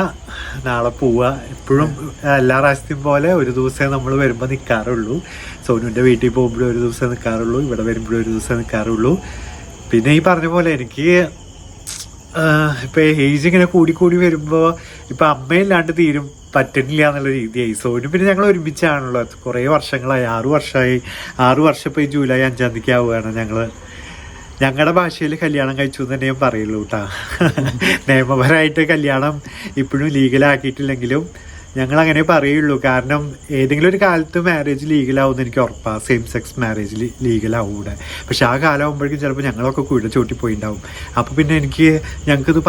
നാളെ പോവുക. എപ്പോഴും എല്ലാ പ്രാവശ്യത്തെയും പോലെ ഒരു ദിവസമേ നമ്മൾ വരുമ്പോൾ നിൽക്കാറുള്ളൂ. സോനുവിൻ്റെ വീട്ടിൽ പോകുമ്പോഴും ഒരു ദിവസം നിൽക്കാറുള്ളൂ, ഇവിടെ വരുമ്പോഴും ഒരു ദിവസം നിൽക്കാറുള്ളൂ. പിന്നെ ഈ പറഞ്ഞ പോലെ എനിക്ക് ഇപ്പോൾ ഏജ് ഇങ്ങനെ കൂടി വരുമ്പോൾ ഇപ്പോൾ അമ്മയില്ലാണ്ട് തീരും പറ്റുന്നില്ല എന്നുള്ള രീതിയായി. സോനു പിന്നെ ഞങ്ങൾ ഒരുമിച്ചാണല്ലോ, കുറേ വർഷങ്ങളായി, 6 വർഷമായി. 6 വർഷം ഇപ്പോൾ ഈ ജൂലൈ 5 തീയതിക്ക് ആവുകയാണ്. ഞങ്ങളുടെ ഭാഷയിൽ കല്യാണം കഴിച്ചു എന്ന് തന്നെ ഞാൻ പറയുള്ളൂ കേട്ടോ. നിയമപരമായിട്ട് കല്യാണം ഇപ്പോഴും ലീഗലാക്കിയിട്ടില്ലെങ്കിലും ഞങ്ങളങ്ങനെ പറയുള്ളൂ. കാരണം ഏതെങ്കിലും ഒരു കാലത്ത് മാരേജ് ലീഗലാവുമെന്ന് എനിക്ക് ഉറപ്പാണ്. സെയിം സെക്സ് മാരേജ് ലീഗലാവും ഇവിടെ. പക്ഷെ ആ കാലം ആകുമ്പോഴേക്കും ചിലപ്പോൾ ഞങ്ങളൊക്കെ കുഴ ചോട്ടി പോയിണ്ടാവും. അപ്പോൾ പിന്നെ ഞങ്ങൾക്കിത്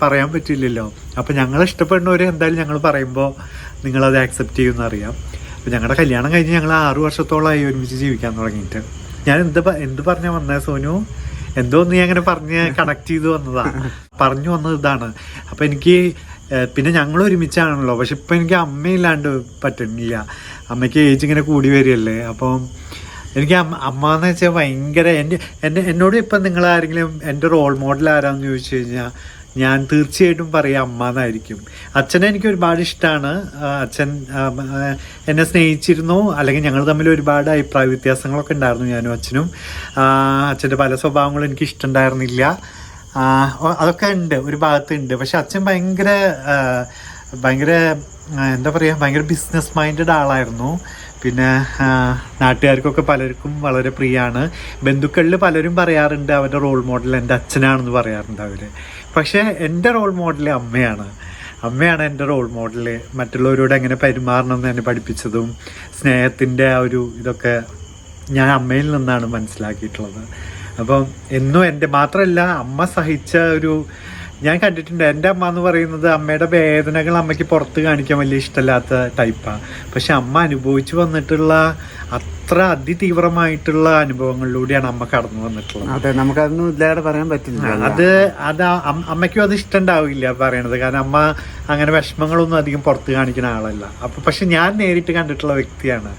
പറയാൻ പറ്റില്ലല്ലോ. അപ്പോൾ ഞങ്ങൾ ഇഷ്ടപ്പെടുന്നവർ എന്തായാലും ഞങ്ങൾ പറയുമ്പോൾ നിങ്ങളത് ആക്സെപ്റ്റ് ചെയ്യുമെന്ന് അറിയാം. അപ്പോൾ ഞങ്ങളുടെ കല്യാണം കഴിഞ്ഞ് ഞങ്ങൾ 6 വർഷത്തോളമായി ഒരുമിച്ച് ജീവിക്കാൻ തുടങ്ങിയിട്ട്. ഞാൻ എന്ത് പറഞ്ഞാൽ വന്നേ സോനു? എന്തോ ഒന്ന് ഞാൻ അങ്ങനെ പറഞ്ഞ് കണക്ട് ചെയ്ത് പറഞ്ഞു വന്നത് ഇതാണ്. അപ്പം എനിക്ക് പിന്നെ ഞങ്ങൾ ഒരുമിച്ചാണല്ലോ. പക്ഷെ ഇപ്പം എനിക്ക് അമ്മയില്ലാണ്ട് പറ്റുന്നില്ല. അമ്മയ്ക്ക് ഏജ് ഇങ്ങനെ കൂടി വരികയല്ലേ. അപ്പം എനിക്ക് അമ്മ എന്ന് വെച്ചാൽ ഭയങ്കര എന്നോട് ഇപ്പം നിങ്ങൾ ആരെങ്കിലും എൻ്റെ റോൾ മോഡൽ ആരാന്ന് ചോദിച്ചു കഴിഞ്ഞാൽ ഞാൻ തീർച്ചയായിട്ടും പറയാം അമ്മ എന്നായിരിക്കും. അച്ഛനെ എനിക്ക് ഒരുപാട് ഇഷ്ടമാണ്. അച്ഛൻ എന്നെ സ്നേഹിച്ചിരുന്നു, അല്ലെങ്കിൽ ഞങ്ങൾ തമ്മിൽ ഒരുപാട് അഭിപ്രായ വ്യത്യാസങ്ങളൊക്കെ ഉണ്ടായിരുന്നു ഞാനും അച്ഛനും. അച്ഛൻ്റെ പല സ്വഭാവങ്ങളും എനിക്ക് ഇഷ്ടമുണ്ടായിരുന്നില്ല. അതൊക്കെ ഉണ്ട്, ഒരു ഭാഗത്തുണ്ട്. പക്ഷെ അച്ഛൻ ഭയങ്കര എന്താ പറയുക, ഭയങ്കര ബിസിനസ് മൈൻഡഡ് ആളായിരുന്നു. പിന്നെ നാട്ടുകാർക്കൊക്കെ പലർക്കും വളരെ പ്രിയമാണ്. ബന്ധുക്കളിൽ പലരും പറയാറുണ്ട് അവരുടെ റോൾ മോഡൽ എൻ്റെ അച്ഛനാണെന്ന് പറയാറുണ്ട് അവർ. പക്ഷേ എൻ്റെ റോൾ മോഡൽ അമ്മയാണ് എൻ്റെ റോൾ മോഡൽ. മറ്റുള്ളവരോട് എങ്ങനെ പെരുമാറണം എന്ന് എന്നെ പഠിപ്പിച്ചതും സ്നേഹത്തിൻ്റെ ആ ഒരു ഇതൊക്കെ ഞാൻ അമ്മയിൽ നിന്നാണ് മനസ്സിലാക്കിയിട്ടുള്ളത്. അപ്പം എന്നും എൻ്റെ മാത്രമല്ല, അമ്മ സഹിച്ച ഞാൻ കണ്ടിട്ടുണ്ട്. എൻ്റെ അമ്മ എന്ന് പറയുന്നത് അമ്മയുടെ വേദനകൾ അമ്മയ്ക്ക് പുറത്ത് കാണിക്കാൻ വലിയ ഇഷ്ടമില്ലാത്ത ടൈപ്പാണ്. പക്ഷെ അമ്മ അനുഭവിച്ചു വന്നിട്ടുള്ള അത്ര അതിതീവ്രമായിട്ടുള്ള അനുഭവങ്ങളിലൂടെയാണ് അമ്മ കടന്നു വന്നിട്ടുള്ളത്. അതെ, നമുക്കതൊന്നും ഇല്ലാതെ പറയാൻ പറ്റില്ല. അത് അമ്മയ്ക്കും അത് ഇഷ്ടമുണ്ടാവില്ല പറയണത്. കാരണം അമ്മ അങ്ങനെ വിഷമങ്ങളൊന്നും അധികം പുറത്ത് കാണിക്കുന്ന ആളല്ല. അപ്പോൾ പക്ഷെ ഞാൻ നേരിട്ട് കണ്ടിട്ടുള്ള വ്യക്തിയാണ്.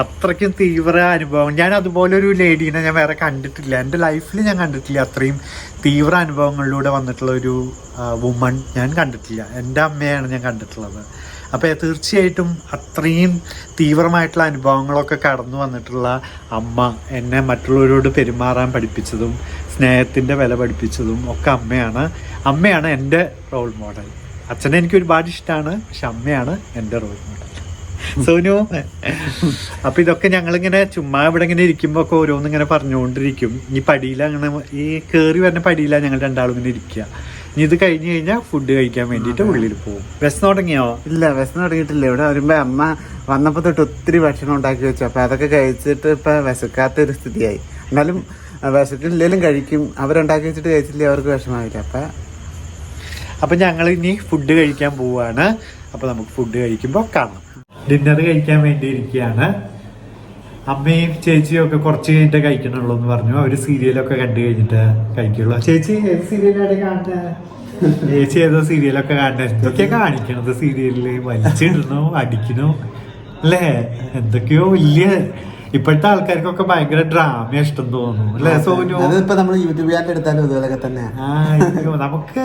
അത്രയ്ക്കും തീവ്ര അനുഭവം. ഞാൻ അതുപോലൊരു ലേഡീനെ ഞാൻ വേറെ കണ്ടിട്ടില്ല, എൻ്റെ ലൈഫിൽ ഞാൻ കണ്ടിട്ടില്ല. അത്രയും തീവ്ര അനുഭവങ്ങളിലൂടെ വന്നിട്ടുള്ള ഒരു വുമൺ ഞാൻ കണ്ടിട്ടില്ല. എൻ്റെ അമ്മയാണ് ഞാൻ കണ്ടിട്ടുള്ളത്. അപ്പോൾ തീർച്ചയായിട്ടും അത്രയും തീവ്രമായിട്ടുള്ള അനുഭവങ്ങളൊക്കെ കടന്നു വന്നിട്ടുള്ള അമ്മ എന്നെ മറ്റുള്ളവരോട് പെരുമാറാൻ പഠിപ്പിച്ചതും സ്നേഹത്തിൻ്റെ വില പഠിപ്പിച്ചതും ഒക്കെ അമ്മയാണ് എൻ്റെ റോൾ മോഡൽ. അച്ഛനെ എനിക്ക് ഒരുപാട് ഇഷ്ടമാണ്, പക്ഷെ അമ്മയാണ് എൻ്റെ റോൾ മോഡൽ. സോനു, അപ്പൊ ഇതൊക്കെ ഞങ്ങളിങ്ങനെ ചുമ്മാ ഇവിടെ ഇങ്ങനെ ഇരിക്കുമ്പോ ഒക്കെ ഓരോന്നിങ്ങനെ പറഞ്ഞുകൊണ്ടിരിക്കും. ഈ പടിയില അങ്ങനെ ഈ കേറി വരുന്ന പടിയില ഞങ്ങൾ രണ്ടാളും ഇങ്ങനെ ഇരിക്കുക. ഇനി ഇത് കഴിഞ്ഞ് കഴിഞ്ഞാൽ ഫുഡ് കഴിക്കാൻ വേണ്ടിയിട്ട് ഉള്ളിൽ പോകും. വിശന്ന് തുടങ്ങിയോ? ഇല്ല, വിശന്ന് തുടങ്ങിയിട്ടില്ല. ഇവിടെ വരുമ്പോ അമ്മ വന്നപ്പോ തൊട്ട് ഒത്തിരി ഭക്ഷണം ഉണ്ടാക്കി വെച്ചു. അപ്പൊ അതൊക്കെ കഴിച്ചിട്ട് ഇപ്പൊ വിശക്കാത്തൊരു സ്ഥിതിയായി. എന്നാലും വിശക്കില്ലെങ്കിലും കഴിക്കും. അവരുണ്ടാക്കി വെച്ചിട്ട് കഴിച്ചില്ലേ അവർക്ക് വിഷമാവില്ല. അപ്പൊ ഞങ്ങൾ ഇനി ഫുഡ് കഴിക്കാൻ പോവാണ്. അപ്പൊ നമുക്ക് ഫുഡ് കഴിക്കുമ്പോൾ കാണാം. ഡിന്നർ കഴിക്കാൻ വേണ്ടി ഇരിക്കുകയാണ്. അമ്മയും ചേച്ചിയും ഒക്കെ കുറച്ച് കഴിഞ്ഞിട്ട് കഴിക്കണുള്ളൂ എന്ന് പറഞ്ഞു. അവര് സീരിയലൊക്കെ കണ്ടു കഴിഞ്ഞിട്ട് കഴിക്കുള്ളൂ. ചേച്ചി ഏത് സീരിയലാണ് കാണുന്നത്? ചേച്ചി ഏതോ സീരിയലൊക്കെ കാണുന്നത്. എന്തൊക്കെയാ കാണിക്കണത് സീരിയലില്? വലിച്ചിടുന്നു, അടിക്കുന്നു അല്ലേ? എന്തൊക്കെയോ വലിയ ഇപ്പോഴത്തെ ആൾക്കാർക്കൊക്കെ ഭയങ്കര ഡ്രാമ ഇഷ്ടം തോന്നുന്നു അല്ലേ സോനു? അതിപ്പോ നമ്മൾ യൂട്യൂബ് ചാനൽ എടുത്താലും ഇതുപോലൊക്കെ തന്നെ. നമുക്ക്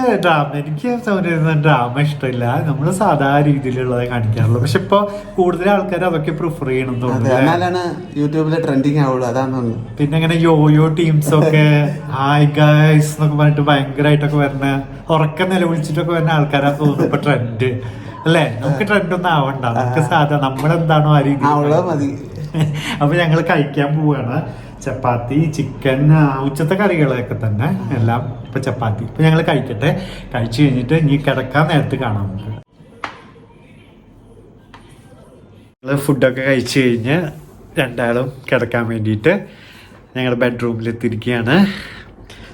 എനിക്ക് സോനു ഡ്രാമ ഇഷ്ടമില്ല. നമ്മള് സാധാരണ രീതിയിലുള്ളത് കാണിക്കാറുള്ളൂ. പക്ഷെ ഇപ്പൊ കൂടുതൽ ആൾക്കാർ അതൊക്കെ പ്രിഫർ ചെയ്യണം തോന്നുന്നു. യൂട്യൂബില് ട്രെൻഡിങ് ആവുള്ളൂ, അതാണ്. പിന്നെ ഇങ്ങനെ യോയോ ടീംസ് ഒക്കെ ഹായ് ഗൈസ് എന്നൊക്കെ പറഞ്ഞിട്ട് ഭയങ്കരമായിട്ടൊക്കെ വരുന്ന ഉറക്കം നിലവിളിച്ചിട്ടൊക്കെ വരുന്ന ആൾക്കാരാ തോന്നുന്നു ഇപ്പൊ ട്രെൻഡ് അല്ലേ? നമുക്ക് ട്രെൻഡ് ഒന്നും ആവണ്ട, നമുക്ക് സാധാരണ നമ്മളെന്താണോ ആ രീതി മതി. അപ്പൊ ഞങ്ങൾ കഴിക്കാൻ പോവാണ്. ചപ്പാത്തി, ചിക്കൻ, ഉച്ചത്തെ കറികളൊക്കെ തന്നെ എല്ലാം. ഇപ്പൊ ചപ്പാത്തി ഇപ്പൊ ഞങ്ങൾ കഴിക്കട്ടെ. കഴിച്ചു കഴിഞ്ഞിട്ട് ഇനി കിടക്കാൻ നേരത്ത് കാണാം. നമുക്ക് ഫുഡൊക്കെ കഴിച്ചു കഴിഞ്ഞ് രണ്ടാളും കിടക്കാൻ വേണ്ടിയിട്ട് ഞങ്ങളുടെ ബെഡ്റൂമിൽ എത്തിയിരിക്കുകയാണ്.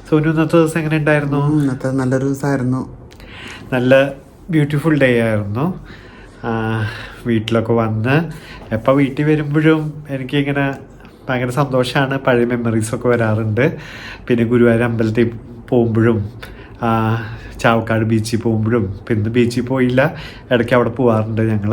സോനു, ഇന്നത്തെ ദിവസം എങ്ങനെ ഉണ്ടായിരുന്നു? ഇന്നത്തെ നല്ലൊരു ദിവസമായിരുന്നു. നല്ല ബ്യൂട്ടിഫുൾ ഡേ ആയിരുന്നു. വീട്ടിലൊക്കെ വന്ന് എപ്പോൾ വീട്ടിൽ വരുമ്പോഴും എനിക്കിങ്ങനെ ഭയങ്കര സന്തോഷമാണ്. പഴയ മെമ്മറീസൊക്കെ വരാറുണ്ട്. പിന്നെ ഗുരുവായൂർ അമ്പലത്തിൽ പോകുമ്പോഴും ചാവക്കാട് ബീച്ചിൽ പോകുമ്പോഴും, പിന്നെ ബീച്ചിൽ പോയില്ല, ഇടയ്ക്ക് അവിടെ പോകാറുണ്ട് ഞങ്ങൾ.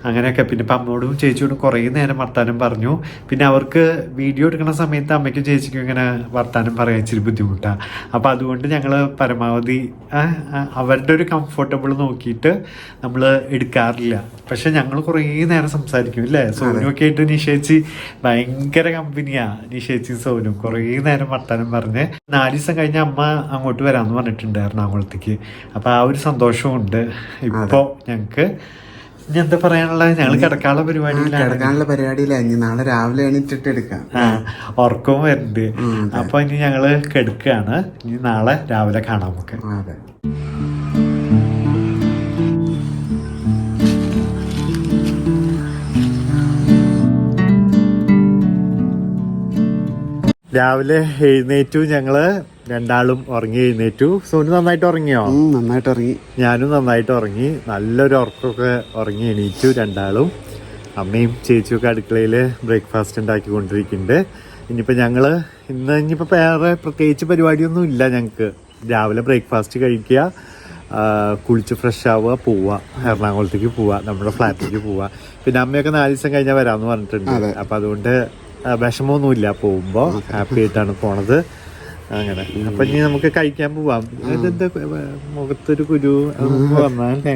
അങ്ങനെയൊക്കെ. പിന്നെ ഇപ്പം അമ്മോടും ചേച്ചിയോടും കുറേ നേരം വർത്താനം പറഞ്ഞു. പിന്നെ അവർക്ക് വീഡിയോ എടുക്കുന്ന സമയത്ത് അമ്മയ്ക്കും ചേച്ചിക്കും ഇങ്ങനെ വർത്താനം പറയാൻ ഇച്ചിരി ബുദ്ധിമുട്ടാണ്. അപ്പോൾ അതുകൊണ്ട് ഞങ്ങൾ പരമാവധി അവരുടെ ഒരു കംഫർട്ടബിൾ നോക്കിയിട്ട് നമ്മൾ എടുക്കാറില്ല. പക്ഷെ ഞങ്ങൾ കുറേ നേരം സംസാരിക്കും അല്ലേ. സോനുവൊക്കെ ആയിട്ട് നിഷേച്ചി ഭയങ്കര കമ്പനിയാണ്. നിഷേച്ചിയും സോനും കുറേ നേരം വർത്താനം പറഞ്ഞ് 4 ദിവസം കഴിഞ്ഞ് അമ്മ അങ്ങോട്ട് വരാമെന്ന് പറഞ്ഞിട്ടുണ്ട് എറണാകുളത്തേക്ക്. അപ്പോൾ ആ ഒരു സന്തോഷമുണ്ട് ഇപ്പോൾ ഞങ്ങൾക്ക്. ഇനി എന്താ പറയാനുള്ളത്, ഞങ്ങൾ കിടക്കാനുള്ള പരിപാടിയിലാണ്. ഇനി നാളെ രാവിലെ എണീറ്റിട്ട് എടുക്കാം. ഉറക്കവും വരുന്നുണ്ട്. അപ്പൊ ഇനി ഞങ്ങള് കെടുക്കുകയാണ്. ഇനി നാളെ രാവിലെ കാണാം നമുക്ക്. രാവിലെ എഴുന്നേറ്റു. ഞങ്ങള് രണ്ടാളും ഉറങ്ങി എഴുന്നേറ്റു. സോനു നന്നായിട്ട് ഉറങ്ങിയോ? നന്നായിട്ട് ഉറങ്ങി. ഞാനും നന്നായിട്ട് ഉറങ്ങി. നല്ലൊരു ഉറക്കമൊക്കെ ഉറങ്ങി എണീറ്റു രണ്ടാളും. അമ്മയും ചേച്ചിയൊക്കെ അടുക്കളയിൽ ബ്രേക്ക്ഫാസ്റ്റ് ഉണ്ടാക്കിക്കൊണ്ടിരിക്കുന്നുണ്ട്. ഇനിയിപ്പോൾ ഞങ്ങൾ ഇനിയിപ്പോൾ വേറെ പ്രത്യേകിച്ച് പരിപാടിയൊന്നും ഇല്ല ഞങ്ങൾക്ക്. രാവിലെ ബ്രേക്ക്ഫാസ്റ്റ് കഴിക്കുക, കുളിച്ച് ഫ്രഷ് ആവുക, പോവുക, എറണാകുളത്തേക്ക് പോവുക, നമ്മുടെ ഫ്ലാറ്റിലേക്ക് പോവുക. പിന്നെ അമ്മയൊക്കെ 4 ദിവസം കഴിഞ്ഞാൽ വരാമെന്ന് പറഞ്ഞിട്ടുണ്ട്. അപ്പം അതുകൊണ്ട് വിഷമമൊന്നുമില്ല. പോകുമ്പോൾ ഹാപ്പി ആയിട്ടാണ് പോണത്. അങ്ങനെ. അപ്പൊ ഇനി നമുക്ക് കഴിക്കാൻ പോവാം. ഇതെന്താ മുഖത്തൊരു കുരു വന്നേ,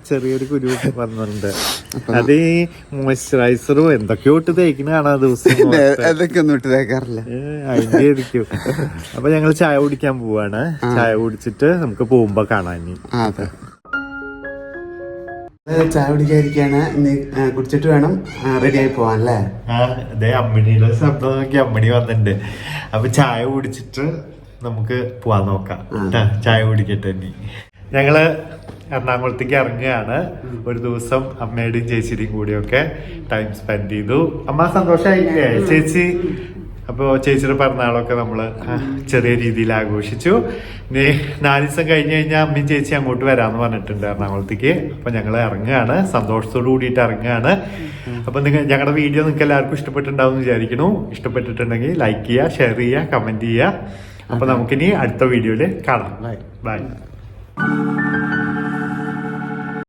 ചെറിയൊരു കുരു വന്നിട്ടുണ്ട്. അത് ഈ മോയ്സ്ചറൈസറും എന്തൊക്കെയോ ഇട്ട് തേക്കുന്ന കാണാം ദിവസം. അതൊക്കെ ഒന്നും ഇട്ട് തേക്കാറില്ല. അതിന്റെ ആയിരിക്കും. അപ്പൊ ഞങ്ങൾ ചായ കുടിക്കാൻ പോവാണ്. ചായ കുടിച്ചിട്ട് നമുക്ക് പോകുമ്പോ കാണാൻ. ഇനി ചായ കുടിക്കാതിരിക്കാണ്. ഇനി കുടിച്ചിട്ട് വേണം റെഡി ആയി പോവാൻ അല്ലേ. അതെ, അമ്മിണിയുടെ ശബ്ദം നോക്കി അമ്മിണി വന്നിട്ടുണ്ട്. അപ്പൊ ചായ കുടിച്ചിട്ട് നമുക്ക് പോവാൻ നോക്കാം. ചായ കുടിക്കട്ടെ. ഇനി ഞങ്ങള് എറണാകുളത്തേക്ക് ഇറങ്ങുകയാണ്. ഒരു ദിവസം അമ്മയുടെയും ചേച്ചിയുടെയും കൂടെയൊക്കെ ടൈം സ്പെൻഡ് ചെയ്തു. അമ്മ സന്തോഷമായില്ലേ ചേച്ചി? അപ്പോൾ ചേച്ചിയുടെ പിറന്നാളൊക്കെ നമ്മൾ ചെറിയ രീതിയിൽ ആഘോഷിച്ചു. ഇനി 4 ദിവസം കഴിഞ്ഞ് കഴിഞ്ഞാൽ അമ്മയും ചേച്ചി അങ്ങോട്ട് വരാമെന്ന് പറഞ്ഞിട്ടുണ്ട് എറണാകുളത്തേക്ക്. അപ്പോൾ ഞങ്ങൾ ഇറങ്ങുകയാണ്, സന്തോഷത്തോടു കൂടിയിട്ട് ഇറങ്ങുകയാണ്. അപ്പോൾ ഞങ്ങളുടെ വീഡിയോ നിങ്ങൾക്ക് എല്ലാവർക്കും ഇഷ്ടപ്പെട്ടിട്ടുണ്ടാവും എന്ന് വിചാരിക്കുന്നു. ഇഷ്ടപ്പെട്ടിട്ടുണ്ടെങ്കിൽ ലൈക്ക് ചെയ്യുക, ഷെയർ ചെയ്യുക, കമൻറ്റ് ചെയ്യുക. അപ്പോൾ നമുക്കിനി അടുത്ത വീഡിയോയിൽ കാണാം. ബൈ.